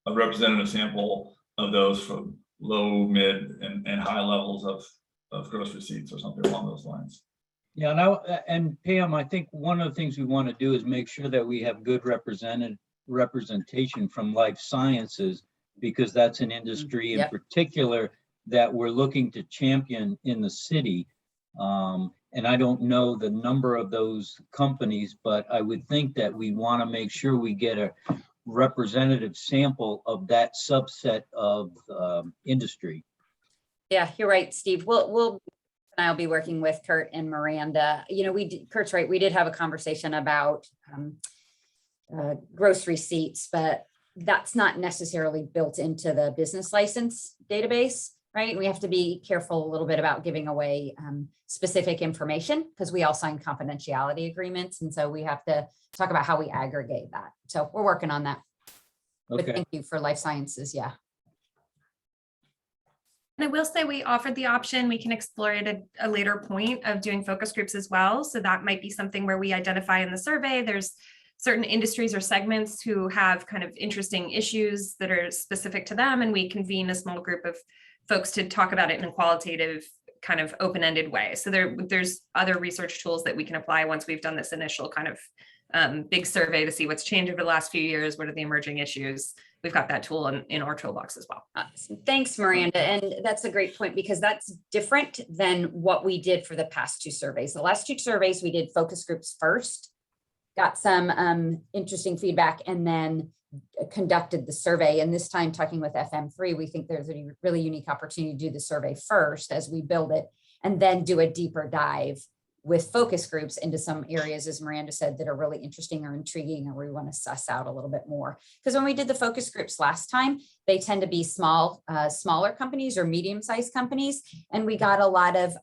a representative sample of those from low, mid, and high levels of gross receipts or something along those lines. Yeah, now, and Pam, I think one of the things we want to do is make sure that we have good representation from life sciences, because that's an industry in particular that we're looking to champion in the city. And I don't know the number of those companies, but I would think that we want to make sure we get a representative sample of that subset of industry. Yeah, you're right, Steve. I'll be working with Kurt and Miranda. Kurt's right. We did have a conversation about gross receipts, but that's not necessarily built into the business license database, right? We have to be careful a little bit about giving away specific information because we all sign confidentiality agreements. And so we have to talk about how we aggregate that. So we're working on that. Okay. But thank you for life sciences. Yeah. I will say we offered the option, we can explore it at a later point of doing focus groups as well. So that might be something where we identify in the survey, there's certain industries or segments who have kind of interesting issues that are specific to them. And we convene a small group of folks to talk about it in a qualitative kind of open-ended way. So there's other research tools that we can apply once we've done this initial kind of big survey to see what's changed over the last few years, what are the emerging issues. We've got that tool in our toolbox as well. Thanks, Miranda. And that's a great point because that's different than what we did for the past two surveys. The last two surveys, we did focus groups first, got some interesting feedback, and then conducted the survey. And this time talking with FM3, we think there's a really unique opportunity to do the survey first as we build it, and then do a deeper dive with focus groups into some areas, as Miranda said, that are really interesting or intriguing, or we want to suss out a little bit more. Because when we did the focus groups last time, they tend to be smaller companies or medium-sized companies. And we got a lot of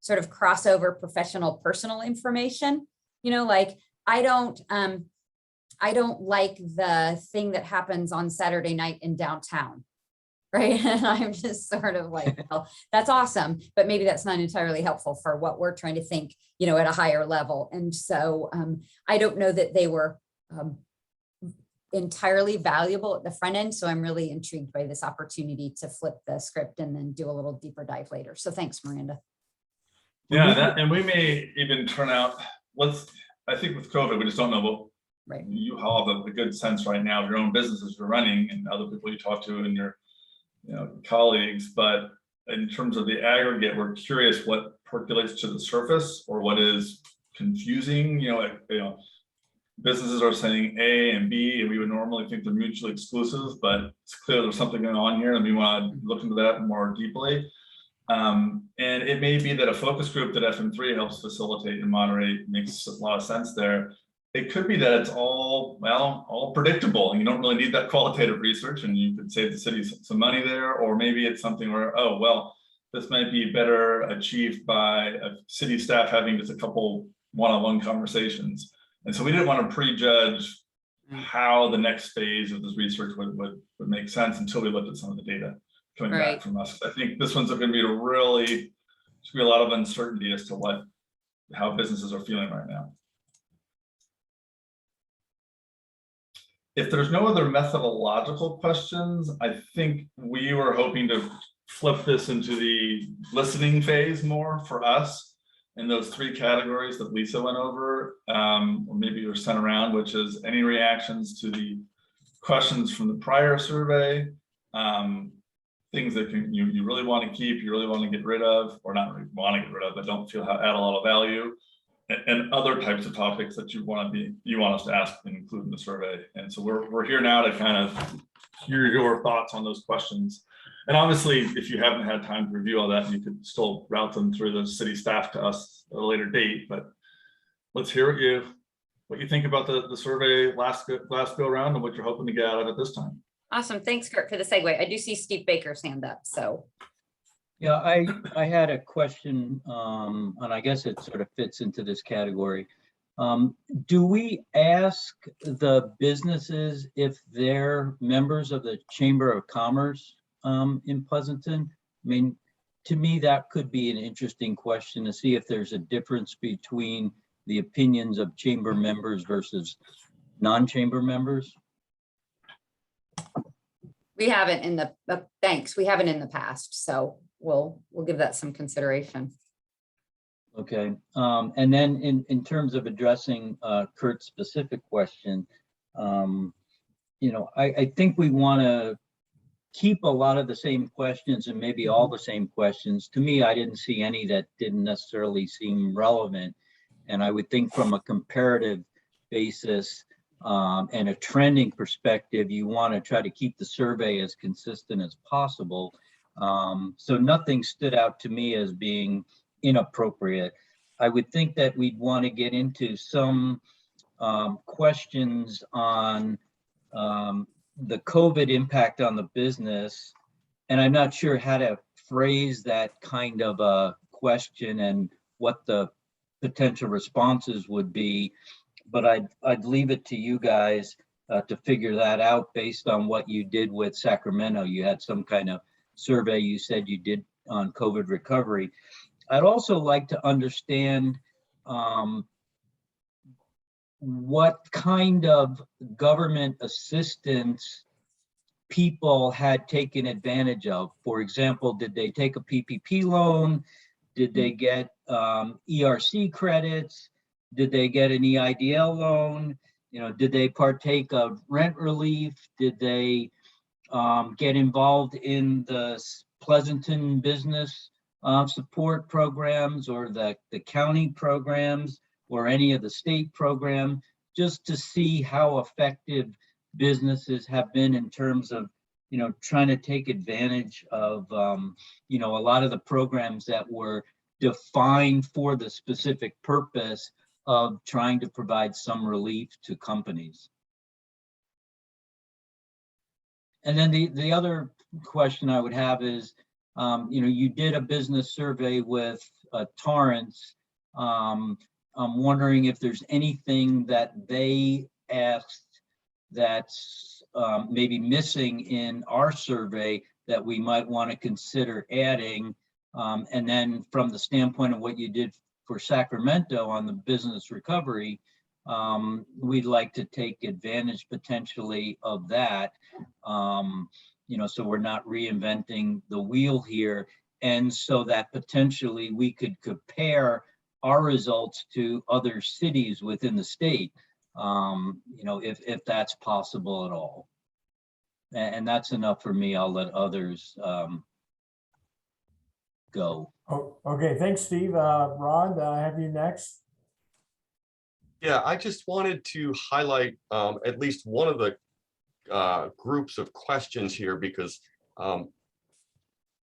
sort of crossover professional personal information, you know, like I don't like the thing that happens on Saturday night in downtown, right? And I'm just sort of like, well, that's awesome, but maybe that's not entirely helpful for what we're trying to think, you know, at a higher level. And so I don't know that they were entirely valuable at the front end. So I'm really intrigued by this opportunity to flip the script and then do a little deeper dive later. So thanks, Miranda. Yeah, and we may even turn out, I think with COVID, we just don't know what you have a good sense right now of your own businesses you're running and other people you talk to and your colleagues. But in terms of the aggregate, we're curious what percolates to the surface or what is confusing. Businesses are saying A and B, and we would normally think they're mutually exclusive, but it's clear there's something going on here, and we want to look into that more deeply. And it may be that a focus group that FM3 helps facilitate and moderate makes a lot of sense there. It could be that it's all predictable and you don't really need that qualitative research and you could save the city some money there, or maybe it's something where, oh, well, this might be better achieved by a city staff having just a couple one-on-one conversations. And so we didn't want to prejudge how the next phase of this research would make sense until we looked at some of the data coming back from us. I think this one's going to be a lot of uncertainty as to how businesses are feeling right now. If there's no other methodological questions, I think we were hoping to flip this into the listening phase more for us in those three categories that Lisa went over, or maybe you were sent around, which is any reactions to the questions from the prior survey, things that you really want to keep, you really want to get rid of, or not really want to get rid of, but don't feel add a lot of value, and other types of topics that you want us to ask and include in the survey. And so we're here now to kind of hear your thoughts on those questions. And obviously, if you haven't had time to review all that, you could still route them through the city staff to us at a later date. But let's hear what you think about the survey last go around and what you're hoping to get out of it this time. Awesome. Thanks, Kurt, for the segue. I do see Steve Baker's hand up. So. Yeah, I had a question, and I guess it sort of fits into this category. Do we ask the businesses if they're members of the Chamber of Commerce in Pleasanton? I mean, to me, that could be an interesting question to see if there's a difference between the opinions of chamber members versus non-chamber members. We haven't in the thanks. We haven't in the past, so we'll give that some consideration. Okay, and then in terms of addressing Kurt's specific question, I think we want to keep a lot of the same questions and maybe all the same questions. To me, I didn't see any that didn't necessarily seem relevant, and I would think from a comparative basis and a trending perspective, you want to try to keep the survey as consistent as possible. So nothing stood out to me as being inappropriate. I would think that we'd want to get into some questions on the COVID impact on the business. And I'm not sure how to phrase that kind of a question and what the potential responses would be, but I'd leave it to you guys to figure that out based on what you did with Sacramento. You had some kind of survey you said you did on COVID recovery. I'd also like to understand what kind of government assistance people had taken advantage of. For example, did they take a PPP loan? Did they get ERC credits? Did they get an EIDL loan? You know, did they partake of rent relief? Did they get involved in the Pleasanton business support programs, or the county programs, or any of the state program, just to see how effective businesses have been in terms of, you know, trying to take advantage of, you know, a lot of the programs that were defined for the specific purpose of trying to provide some relief to companies. And then the other question I would have is, you know, you did a business survey with Torrance. I'm wondering if there's anything that they asked that's maybe missing in our survey that we might want to consider adding. And then from the standpoint of what you did for Sacramento on the business recovery, we'd like to take advantage potentially of that, you know, so we're not reinventing the wheel here. And so that potentially we could compare our results to other cities within the state, you know, if that's possible at all. And that's enough for me. I'll let others go. Oh, okay, thanks, Steve. Ron, I have you next. Yeah, I just wanted to highlight at least one of the groups of questions here, because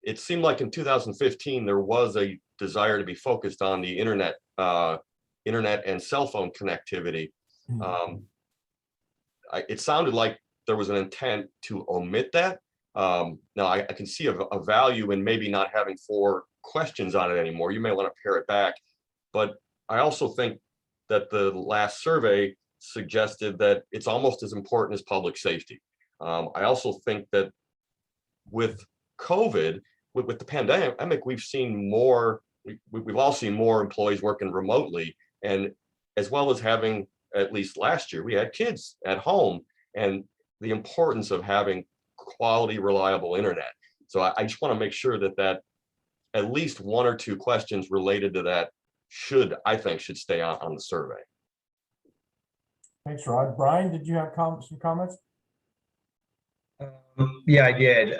it seemed like in 2015 there was a desire to be focused on the internet and cell phone connectivity. It sounded like there was an intent to omit that. Now I can see a value in maybe not having 4 questions on it anymore. You may want to pare it back, but I also think that the last survey suggested that it's almost as important as public safety. I also think that with COVID, with the pandemic, we've seen more, we've all seen more employees working remotely, and as well as having, at least last year, we had kids at home, and the importance of having quality, reliable internet. So I just want to make sure that at least 1 or 2 questions related to that I think should stay on the survey. Thanks, Rod. Brian, did you have some comments? Yeah, I did.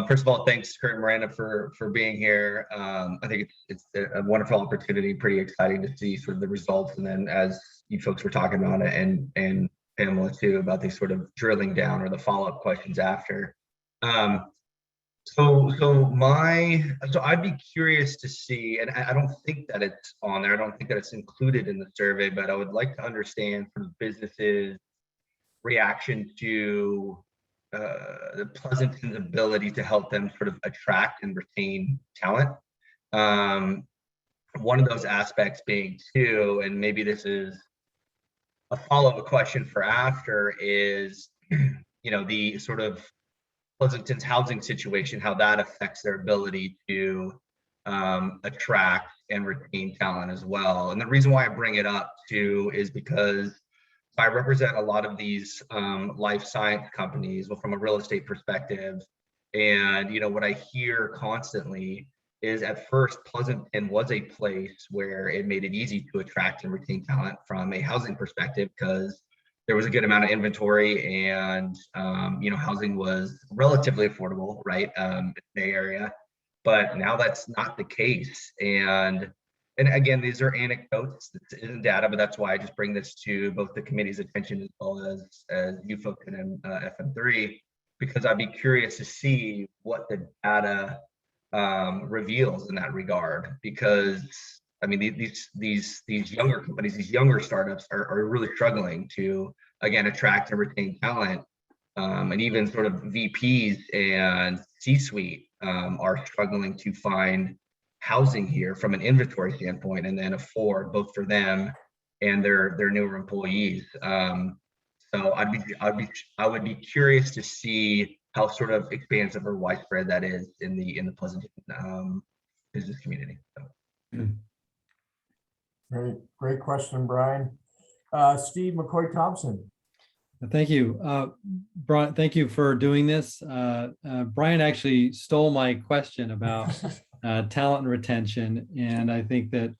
First of all, thanks, Kurt and Miranda, for being here. I think it's a wonderful opportunity, pretty exciting to see sort of the results. And then as you folks were talking about it, and Pamela too, about the sort of drilling down or the follow-up questions after. So I'd be curious to see, and I don't think that it's on there. I don't think that it's included in the survey, but I would like to understand from businesses' reaction to the Pleasanton's ability to help them sort of attract and retain talent. One of those aspects being too, and maybe this is a follow-up question for after, is, you know, the sort of Pleasanton's housing situation, how that affects their ability to attract and retain talent as well. And the reason why I bring it up too is because I represent a lot of these life science companies, well, from a real estate perspective. And, you know, what I hear constantly is at first Pleasanton was a place where it made it easy to attract and retain talent from a housing perspective, because there was a good amount of inventory, and you know, housing was relatively affordable, right, in the Bay Area. But now that's not the case. And again, these are anecdotes, this isn't data, but that's why I just bring this to both the committee's attention as well as you folks in FM3, because I'd be curious to see what the data reveals in that regard. Because I mean, these younger companies, these younger startups are really struggling to, again, attract and retain talent. And even sort of VPs and C-suite are struggling to find housing here from an inventory standpoint, and then afford both for them and their newer employees. So I would be curious to see how sort of expansive or widespread that is in the Pleasanton business community. So. Great question, Brian. Steve McCoy Thompson. Thank you. Brian, thank you for doing this. Brian actually stole my question about talent and retention. And I think that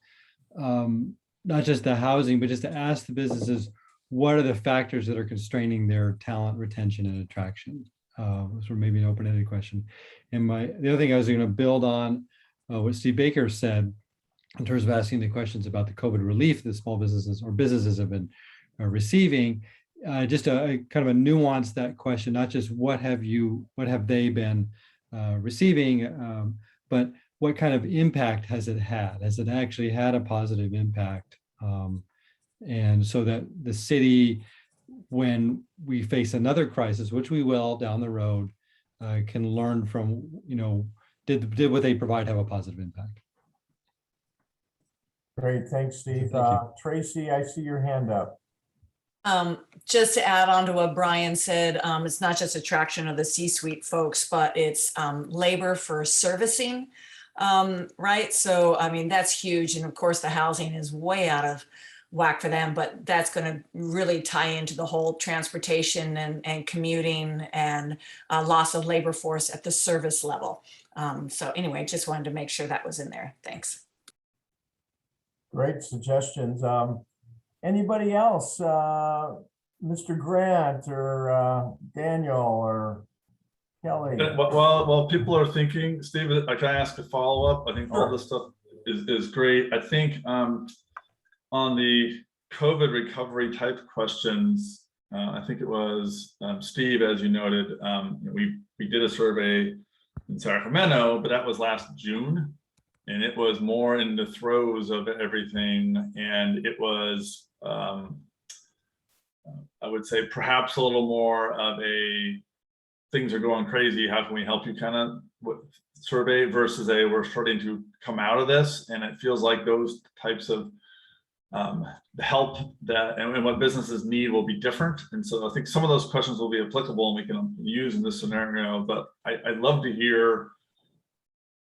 not just the housing, but just to ask the businesses, what are the factors that are constraining their talent retention and attraction? So maybe an open-ended question. And the other thing I was going to build on what Steve Baker said in terms of asking the questions about the COVID relief that small businesses or businesses have been receiving. Just a kind of a nuance that question, not just what have they been receiving, but what kind of impact has it had? Has it actually had a positive impact? And so that the city, when we face another crisis, which we will down the road, can learn from, did what they provide have a positive impact? Great, thanks, Steve. Tracy, I see your hand up. Just to add on to what Brian said, it's not just attraction of the C-suite folks, but it's labor for servicing, right? So, I mean, that's huge. And of course, the housing is way out of whack for them, but that's going to really tie into the whole transportation and commuting and loss of labor force at the service level. So anyway, just wanted to make sure that was in there. Thanks. Great suggestions. Anybody else? Mr. Grant or Daniel or Kelly? While people are thinking, Steve, I can ask a follow-up. I think all this stuff is great. I think on the COVID recovery type questions, I think it was Steve, as you noted, we did a survey in Sacramento, but that was last June. And it was more in the throes of everything. And it was, I would say, perhaps a little more of a things are going crazy, how can we help you kind of survey versus we're starting to come out of this. And it feels like those types of help that and what businesses need will be different. And so I think some of those questions will be applicable and we can use in this scenario. But I'd love to hear.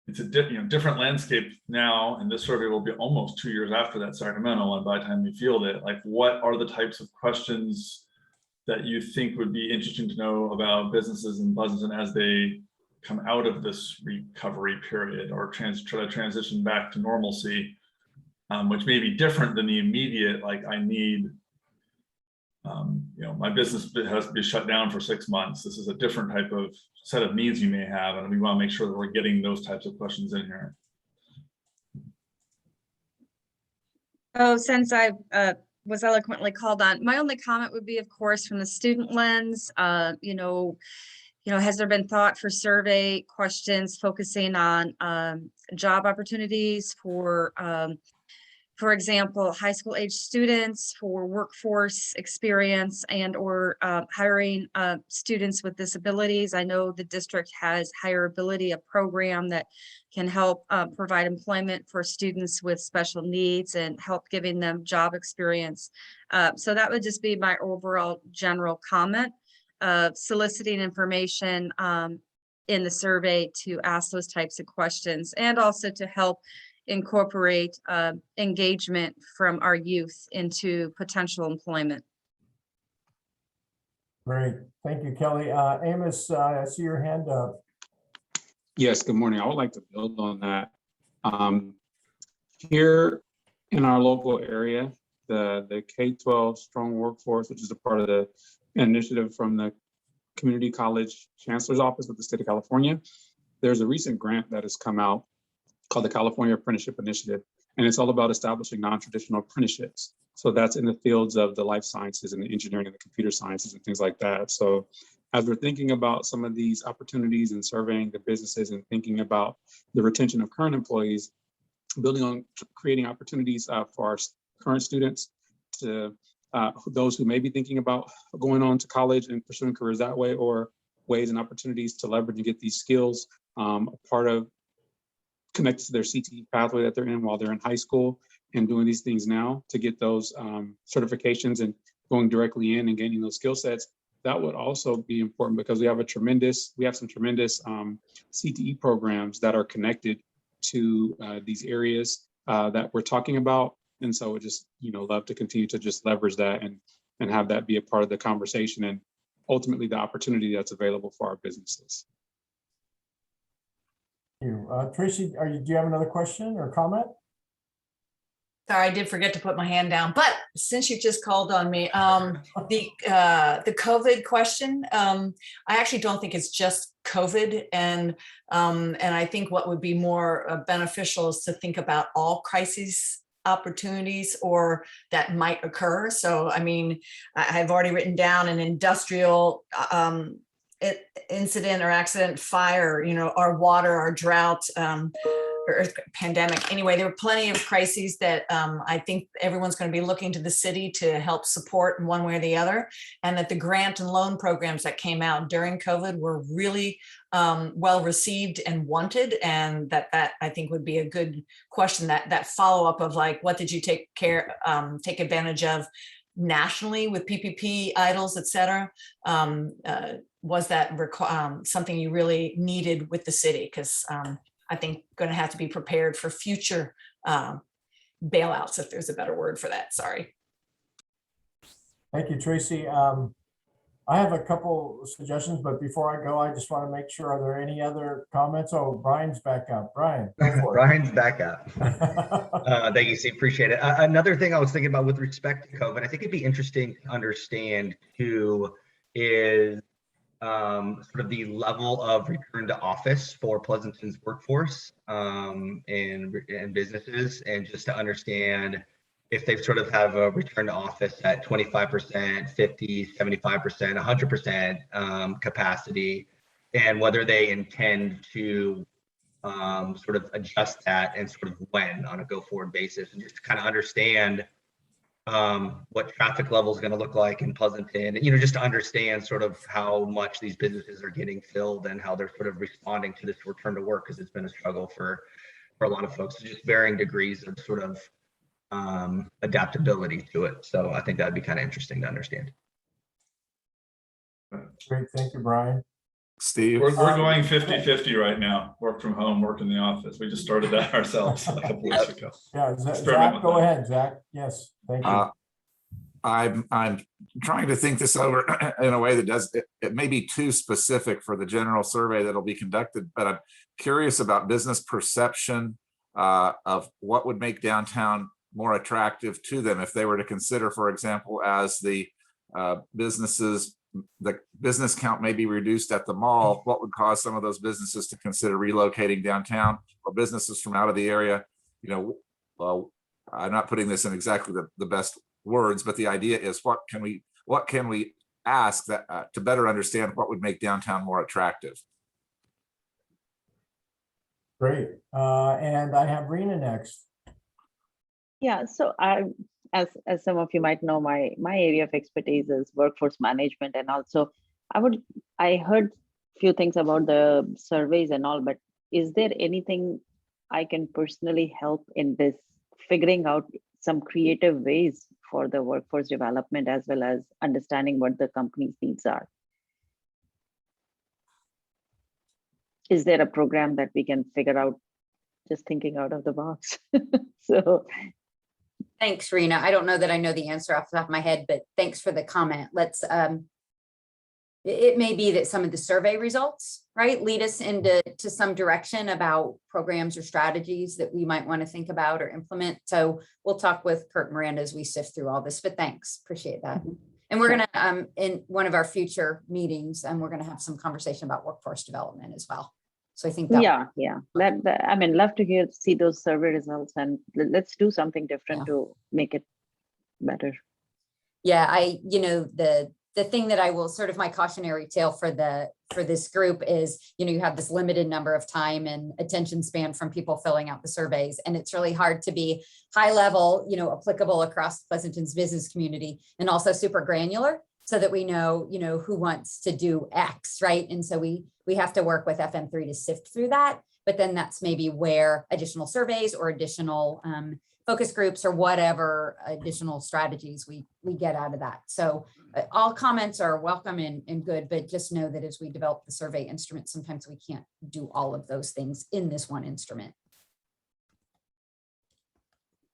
It's a different landscape now, and this survey will be almost 2 years after that Sacramento, and by the time we field it, like what are the types of questions that you think would be interesting to know about businesses in Pleasanton as they come out of this recovery period or try to transition back to normalcy, which may be different than the immediate, like I need, my business has to be shut down for 6 months. This is a different type of set of needs you may have, and we want to make sure that we're getting those types of questions in here. Oh, since I was eloquently called on, my only comment would be, of course, from the student lens, has there been thought for survey questions focusing on job opportunities for example, high school age students, for workforce experience and or hiring students with disabilities? I know the district has Hireability, a program that can help provide employment for students with special needs and help giving them job experience. So that would just be my overall general comment of soliciting information in the survey to ask those types of questions, and also to help incorporate engagement from our youth into potential employment. Great, thank you, Kelly. Amos, I see your hand up. Yes, good morning. I would like to build on that. Here in our local area, the K12 Strong Workforce, which is a part of the initiative from the Community College Chancellor's Office with the state of California, there's a recent grant that has come out called the California Apprenticeship Initiative, and it's all about establishing non-traditional apprenticeships. So that's in the fields of the life sciences and the engineering and the computer sciences and things like that. So as we're thinking about some of these opportunities and surveying the businesses and thinking about the retention of current employees, building on creating opportunities for our current students, to those who may be thinking about going on to college and pursuing careers that way, or ways and opportunities to leverage and get these skills a part of connected to their CTE pathway that they're in while they're in high school, and doing these things now to get those certifications and going directly in and gaining those skill sets. that would also be important because we have some tremendous CTE programs that are connected to these areas that we're talking about. And so we just, love to continue to just leverage that and have that be a part of the conversation and ultimately the opportunity that's available for our businesses. Thank you. Tracy, do you have another question or comment? Sorry, I did forget to put my hand down, but since you just called on me, the COVID question, I actually don't think it's just COVID, and I think what would be more beneficial is to think about all crises opportunities or that might occur. So, I mean, I've already written down an industrial incident or accident, fire, our water, our drought, earthquake, pandemic. Anyway, there were plenty of crises that I think everyone's going to be looking to the city to help support in one way or the other, and that the grant and loan programs that came out during COVID were really well received and wanted, and that I think would be a good question, that follow-up of like, what did you take advantage of nationally with PPP, IDLES, et cetera? Was that something you really needed with the city? Because I think going to have to be prepared for future bailouts, if there's a better word for that. Sorry. Thank you, Tracy. I have a couple suggestions, but before I go, I just want to make sure, are there any other comments? Oh, Brian's back up. Brian, go for it. Brian's back up. Thank you, Steve. Appreciate it. Another thing I was thinking about with respect to COVID, I think it'd be interesting to understand too, is sort of the level of return to office for Pleasanton's workforce and businesses, and just to understand if they sort of have a return to office at 25%, 50, 75%, 100% capacity, and whether they intend to sort of adjust that and sort of when on a go forward basis, and just kind of understand what traffic level is going to look like in Pleasanton, and just to understand sort of how much these businesses are getting filled and how they're sort of responding to this return to work, because it's been a struggle for a lot of folks. So just varying degrees of sort of adaptability to it. So I think that'd be kind of interesting to understand. Great, thank you, Brian. Steve, we're going 50-50 right now. Work from home, work in the office. We just started that ourselves a couple weeks ago. Yeah, Zach, go ahead, Zach. Yes, thank you. I'm trying to think this over in a way that does it may be too specific for the general survey that'll be conducted, but I'm curious about business perception of what would make downtown more attractive to them if they were to consider, for example, as the business count may be reduced at the mall, what would cause some of those businesses to consider relocating downtown, or businesses from out of the area? Well, I'm not putting this in exactly the best words, but the idea is what can we ask that to better understand what would make downtown more attractive? Great. And I have Rena next. Yeah, so as some of you might know, my area of expertise is workforce management, and also I heard a few things about the surveys and all, but is there anything I can personally help in this, figuring out some creative ways for the workforce development, as well as understanding what the company's needs are? Is there a program that we can figure out, just thinking out of the box? So thanks, Rena. I don't know that I know the answer off the top of my head, but thanks for the comment. Let's it may be that some of the survey results, right, lead us into some direction about programs or strategies that we might want to think about or implement. So we'll talk with Kurt and Miranda as we sift through all this, but thanks, appreciate that. And we're gonna in one of our future meetings, and we're gonna have some conversation about workforce development as well. So I think that that I mean, love to see those survey results, and let's do something different to make it better. Yeah, the thing that I will sort of my cautionary tale for this group is, you have this limited number of time and attention span from people filling out the surveys. And it's really hard to be high level, applicable across Pleasanton's business community, and also super granular so that we know, who wants to do X, right? And so we have to work with FM3 to sift through that. But then that's maybe where additional surveys or additional focus groups or whatever additional strategies we get out of that. So all comments are welcome and good, but just know that as we develop the survey instrument, sometimes we can't do all of those things in this one instrument.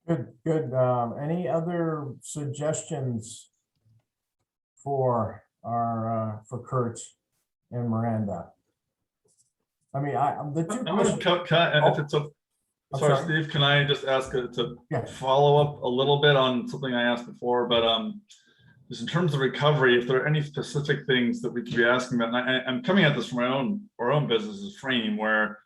Good. Any other suggestions for for Kurt and Miranda? I mean, the two questions. If it's a, sorry, sorry. Steve, can I just ask to Yeah. follow up a little bit on something I asked before, but just in terms of recovery, if there are any specific things that we could be asking about, and I'm coming at this from our own business's frame, where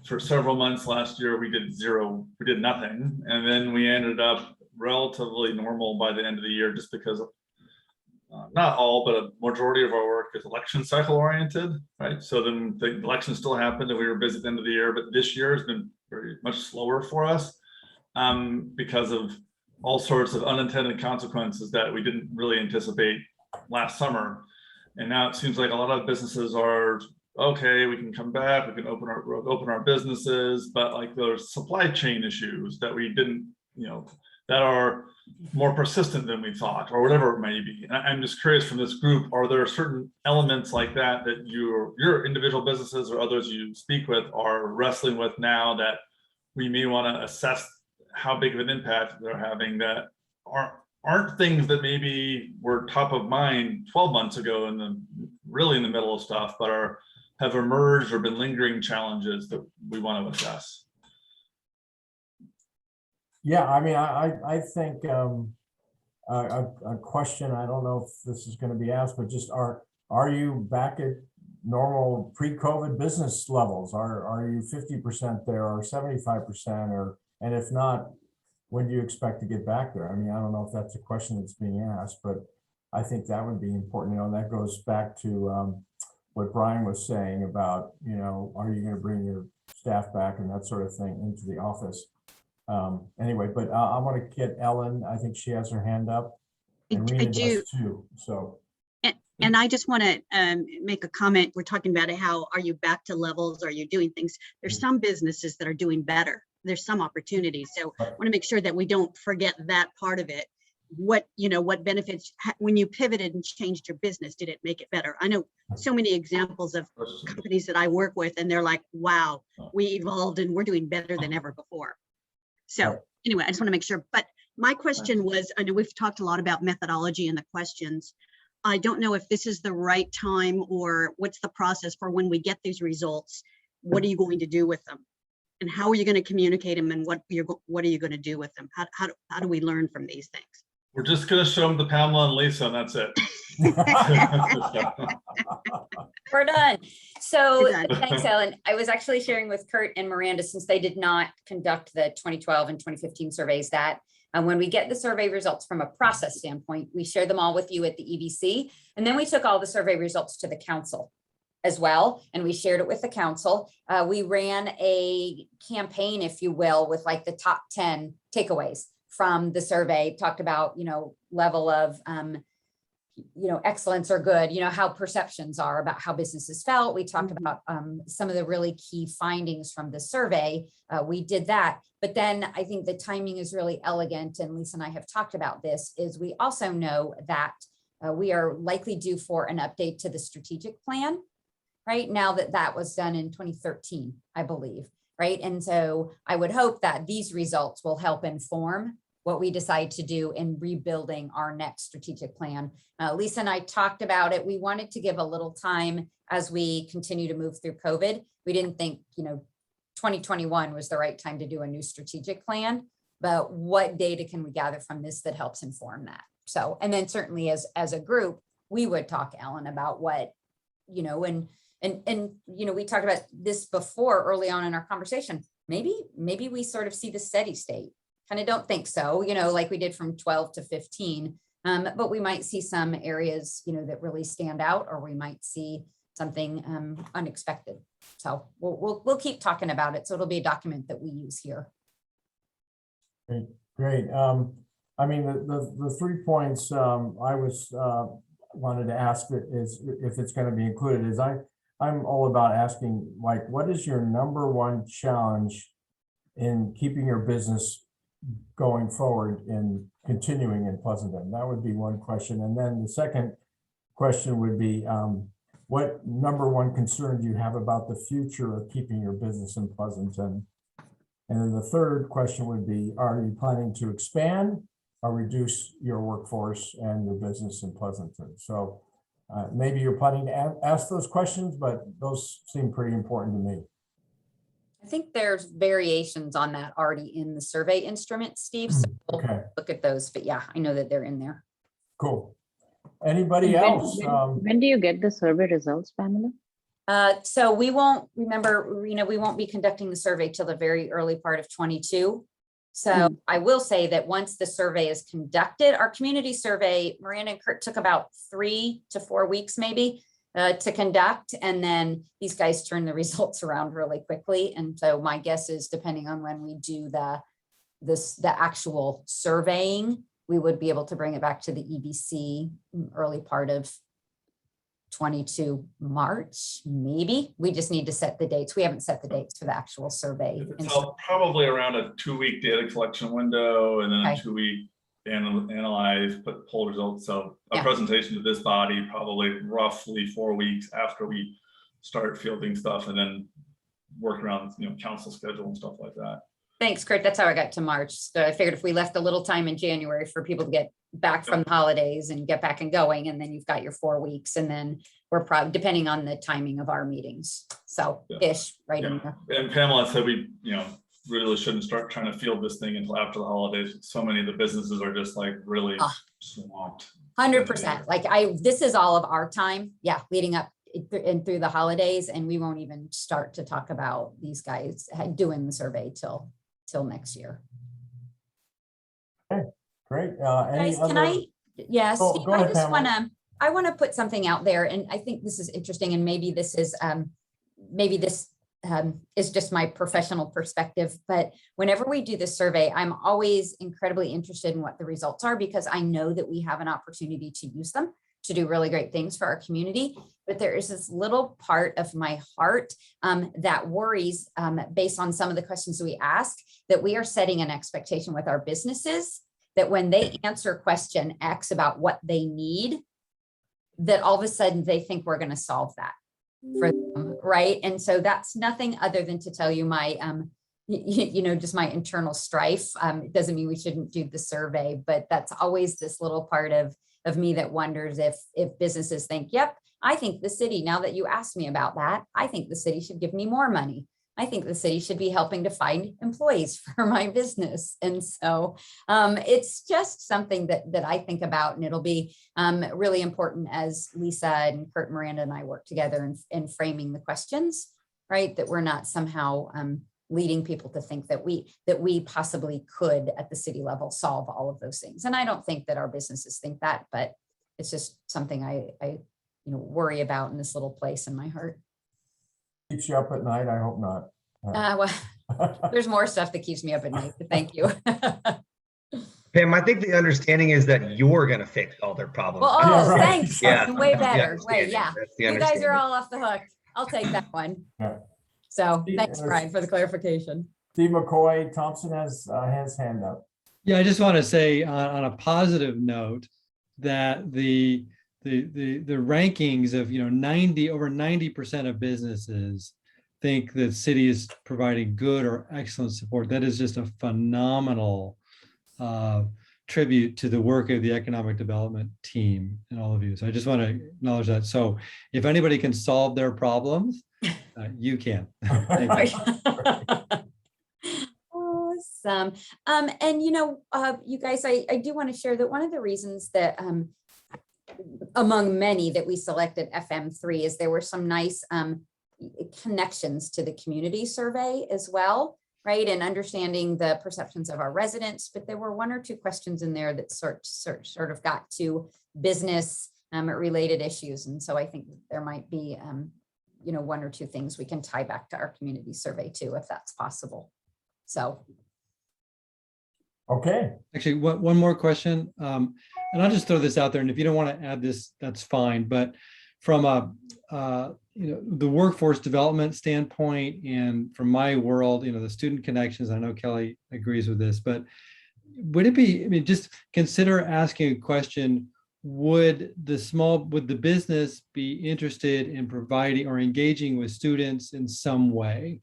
for several months last year, we did nothing. And then we ended up relatively normal by the end of the year, just because not all, but a majority of our work is election cycle oriented, right? So then the election still happened and we were busy at the end of the year, but this year has been very much slower for us because of all sorts of unintended consequences that we didn't really anticipate last summer. And now it seems like a lot of businesses are, okay, we can come back, we can open our businesses, but like there's supply chain issues that we didn't, that are more persistent than we thought, or whatever it may be. And I'm just curious from this group, are there certain elements like that that your individual businesses or others you speak with are wrestling with now that we may want to assess how big of an impact they're having, that aren't things that maybe were top of mind 12 months ago really in the middle of stuff, but have emerged or been lingering challenges that we want to assess? Yeah, I mean, I think a question, I don't know if this is going to be asked, but just are you back at normal pre-COVID business levels? Are you 50% there or 75%, and if not, when do you expect to get back there? I mean, I don't know if that's a question that's being asked, but I think that would be important. And that goes back to what Brian was saying about, are you going to bring your staff back and that sort of thing into the office? Anyway, but I want to get Ellen. I think she has her hand up. And Rena does too. So. And I just want to make a comment. We're talking about how are you back to levels? Are you doing things? There's some businesses that are doing better. There's some opportunities. So I want to make sure that we don't forget that part of it. What benefits, when you pivoted and changed your business, did it make it better? I know so many examples of companies that I work with, and they're like, wow, we evolved and we're doing better than ever before. So anyway, I just want to make sure. But my question was, I know we've talked a lot about methodology and the questions. I don't know if this is the right time or what's the process for when we get these results. What are you going to do with them? And how are you going to communicate them, and what are you going to do with them? How do we learn from these things? We're just going to show them to Pamela and Lisa, and that's it. We're done. So thanks, Ellen. I was actually sharing with Kurt and Miranda, since they did not conduct the 2012 and 2015 surveys, that when we get the survey results from a process standpoint, we share them all with you at the EBC. And then we took all the survey results to the council as well, and we shared it with the council. We ran a campaign, if you will, with like the top 10 takeaways from the survey, talked about, level of, excellence or good, how perceptions are about how businesses felt. We talked about some of the really key findings from the survey. We did that. But then I think the timing is really elegant, and Lisa and I have talked about this, is we also know that we are likely due for an update to the strategic plan, right? Now that was done in 2013, I believe, right? And so I would hope that these results will help inform what we decide to do in rebuilding our next strategic plan. Lisa and I talked about it. We wanted to give a little time as we continue to move through COVID. We didn't think, 2021 was the right time to do a new strategic plan, but what data can we gather from this that helps inform that? So, and then certainly as a group, we would talk, Ellen, about what, and we talked about this before early on in our conversation. Maybe we sort of see the steady state. Kind of don't think so, like we did from 12 to 15, but we might see some areas, that really stand out, or we might see something unexpected. So we'll keep talking about it. So it'll be a document that we use here. Great. I mean, the 3 points I wanted to ask is if it's going to be included, is I'm all about asking, like, what is your #1 challenge in keeping your business going forward in continuing in Pleasanton? That would be one question. And then the second question would be, what number one concern do you have about the future of keeping your business in Pleasanton? And then the third question would be, are you planning to expand or reduce your workforce and your business in Pleasanton? So maybe you're planning to ask those questions, but those seem pretty important to me. I think there's variations on that already in the survey instrument, Steve. So we'll look at those, but yeah, I know that they're in there. Cool. Anybody else? When do you get the survey results, Pamela? So we won't, remember, we won't be conducting the survey till the very early part of 22. So I will say that once the survey is conducted, our community survey, Miranda and Kurt, took about 3 to 4 weeks maybe to conduct. And then these guys turn the results around really quickly. And so my guess is, depending on when we do the actual surveying, we would be able to bring it back to the EBC early part of 22 March, maybe. We just need to set the dates. We haven't set the dates for the actual survey. So probably around a 2-week data collection window, and then a 2-week analyze, put poll results. So a presentation to this body, probably roughly 4 weeks after we start fielding stuff, and then work around, council schedule and stuff like that. Thanks, Kurt. That's how I got to March. So I figured if we left a little time in January for people to get back from the holidays and get back and going, and then you've got your 4 weeks, and then we're probably, depending on the timing of our meetings. So ish, right in there. And Pamela said we, really shouldn't start trying to field this thing until after the holidays. So many of the businesses are just like really swamped. 100%. Like this is all of our time. Yeah. Leading up and through the holidays. And we won't even start to talk about these guys doing the survey till next year. Okay, great. Guys, can I? Yes, Steve, go ahead, I want to put something out there, and I think this is interesting, and maybe this is just my professional perspective. But whenever we do this survey, I'm always incredibly interested in what the results are, because I know that we have an opportunity to use them to do really great things for our community. But there is this little part of my heart that worries, based on some of the questions we ask, that we are setting an expectation with our businesses that when they answer question X about what they need, that all of a sudden they think we're going to solve that for them, right? And so that's nothing other than to tell you my, just my internal strife. It doesn't mean we shouldn't do the survey, but that's always this little part of me that wonders if businesses think, yep, I think the city, now that you asked me about that, I think the city should give me more money. I think the city should be helping to find employees for my business. And so it's just something that I think about, and it'll be really important as Lisa and Kurt, Miranda and I work together in framing the questions, right? That we're not somehow leading people to think that we possibly could at the city level solve all of those things. And I don't think that our businesses think that, but it's just something I worry about in this little place in my heart. Keeps you up at night? I hope not. Well, there's more stuff that keeps me up at night, but thank you. Pam, I think the understanding is that you're going to fix all their problems. Well, thanks. Yeah. Way better. Wait, That's the you guys are understanding. all off the hook. I'll take that one. So thanks, Brian, for the clarification. Steve McCoy Thompson has his hand up. Yeah, I just want to say on a positive note that the rankings of over 90% of businesses think the city is providing good or excellent support. That is just a phenomenal tribute to the work of the economic development team and all of you. So I just want to acknowledge that. So if anybody can solve their problems, you can. Thank you. Awesome. And you guys, I do want to share that one of the reasons that among many that we selected FM3 is there were some nice connections to the community survey as well, right? And understanding the perceptions of our residents, but there were 1 or 2 questions in there that sort of got to business related issues. And so I think there might be 1 or 2 things we can tie back to our community survey too, if that's possible. So. Okay. Actually, one more question. And I'll just throw this out there. And if you don't want to add this, that's fine. But from the workforce development standpoint, and from my world, the student connections, I know Kelly agrees with this, but would it be, just consider asking a question, would the business be interested in providing or engaging with students in some way?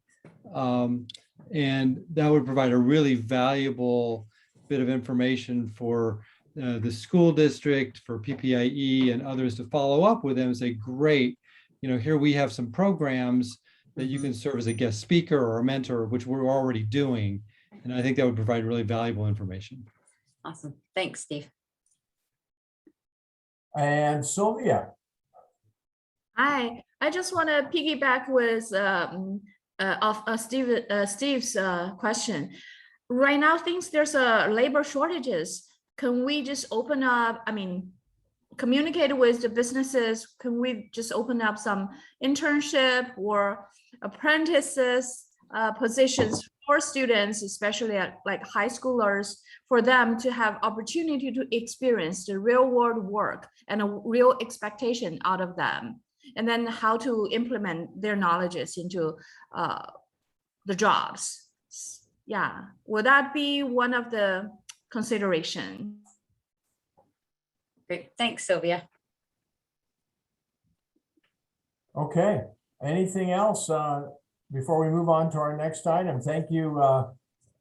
And that would provide a really valuable bit of information for the school district, for PPIE and others to follow up with them and say, great, here we have some programs that you can serve as a guest speaker or a mentor, which we're already doing. And I think that would provide really valuable information. Awesome. Thanks, Steve. And Sylvia. Hi, I just want to piggyback with Steve's question. Right now, things there's labor shortages. Can we just open up? Communicate with the businesses. Can we just open up some internship or apprentices positions for students, especially at like high schoolers, for them to have opportunity to experience the real world work and a real expectation out of them, and then how to implement their knowledges into the jobs. Yeah, would that be one of the considerations? Great, thanks, Sylvia. Okay, anything else before we move on to our next item? Thank you,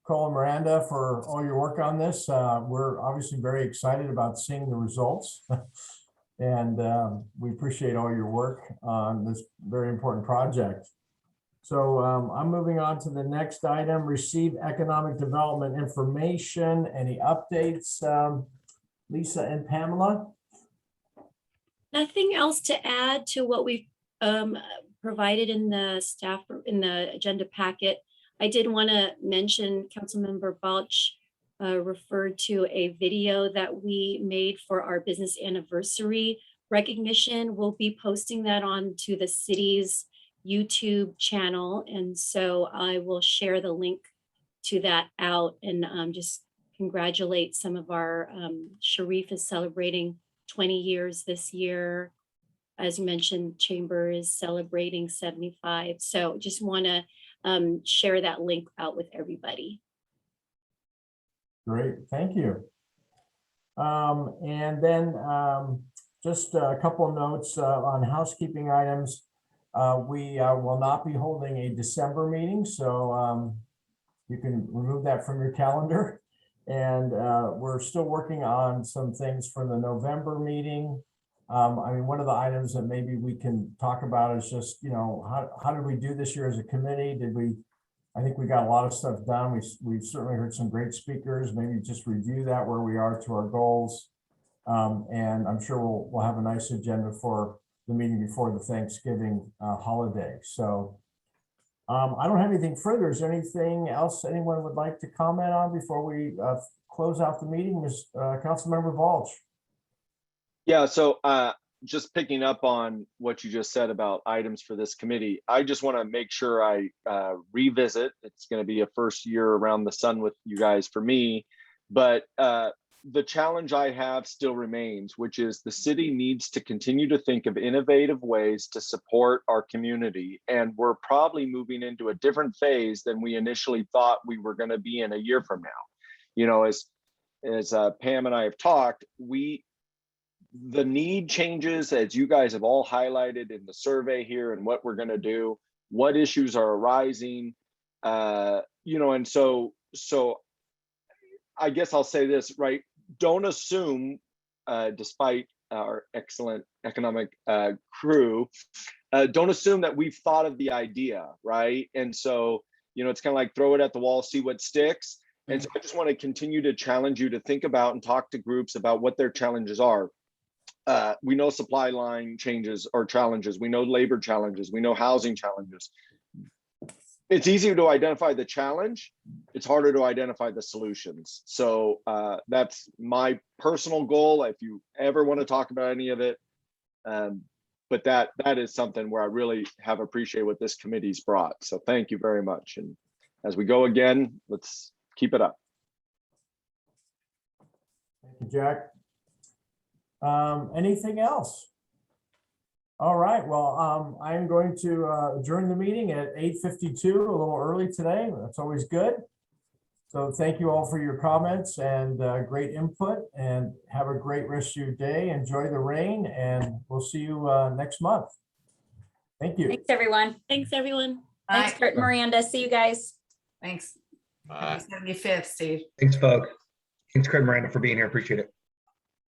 Cole and Miranda, for all your work on this. We're obviously very excited about seeing the results. And we appreciate all your work on this very important project. So I'm moving on to the next item, receive economic development information. Any updates, Lisa and Pamela? Nothing else to add to what we've provided in the agenda packet. I did want to mention Councilmember Balch referred to a video that we made for our business anniversary recognition. We'll be posting that onto the city's YouTube channel. And so I will share the link to that out and just congratulate some of our, Sharif is celebrating 20 years this year. As you mentioned, Chamber is celebrating 75. So just want to share that link out with everybody. Great, thank you. And then just a couple of notes on housekeeping items. We will not be holding a December meeting, so you can remove that from your calendar. And we're still working on some things for the November meeting. One of the items that maybe we can talk about is just, how did we do this year as a committee? I think we got a lot of stuff done. We've certainly heard some great speakers, maybe just review that where we are to our goals. And I'm sure we'll have a nice agenda for the meeting before the Thanksgiving holiday. So I don't have anything further. Is there anything else anyone would like to comment on before we close out the meeting? Councilmember Balch. Yeah, so just picking up on what you just said about items for this committee, I just want to make sure I revisit. It's going to be a first year around the sun with you guys for me, but the challenge I have still remains, which is the city needs to continue to think of innovative ways to support our community. And we're probably moving into a different phase than we initially thought we were going to be in a year from now. As Pam and I have talked, the need changes, as you guys have all highlighted in the survey here, and what we're going to do, what issues are arising, and so I guess I'll say this, right? Don't assume, despite our excellent economic crew, don't assume that we've thought of the idea, right? And so, it's kind of like throw it at the wall, see what sticks. And so I just want to continue to challenge you to think about and talk to groups about what their challenges are. We know supply line changes or challenges. We know labor challenges. We know housing challenges. It's easier to identify the challenge. It's harder to identify the solutions. So that's my personal goal. If you ever want to talk about any of it, but that is something where I really have appreciated what this committee's brought. So thank you very much. And as we go again, let's keep it up. Thank you, Jack. Anything else? All right, well, I'm going to adjourn the meeting at 8:52, a little early today. That's always good. So thank you all for your comments and great input, and have a great rest of your day. Enjoy the rain, and we'll see you next month. Thank you. Thanks, everyone. Thanks, everyone. Thanks, Kurt and Miranda. See you guys. Thanks. Bye. Happy 75th, Steve. Thanks, folks. Thanks, Craig Miranda, for being here. Appreciate it.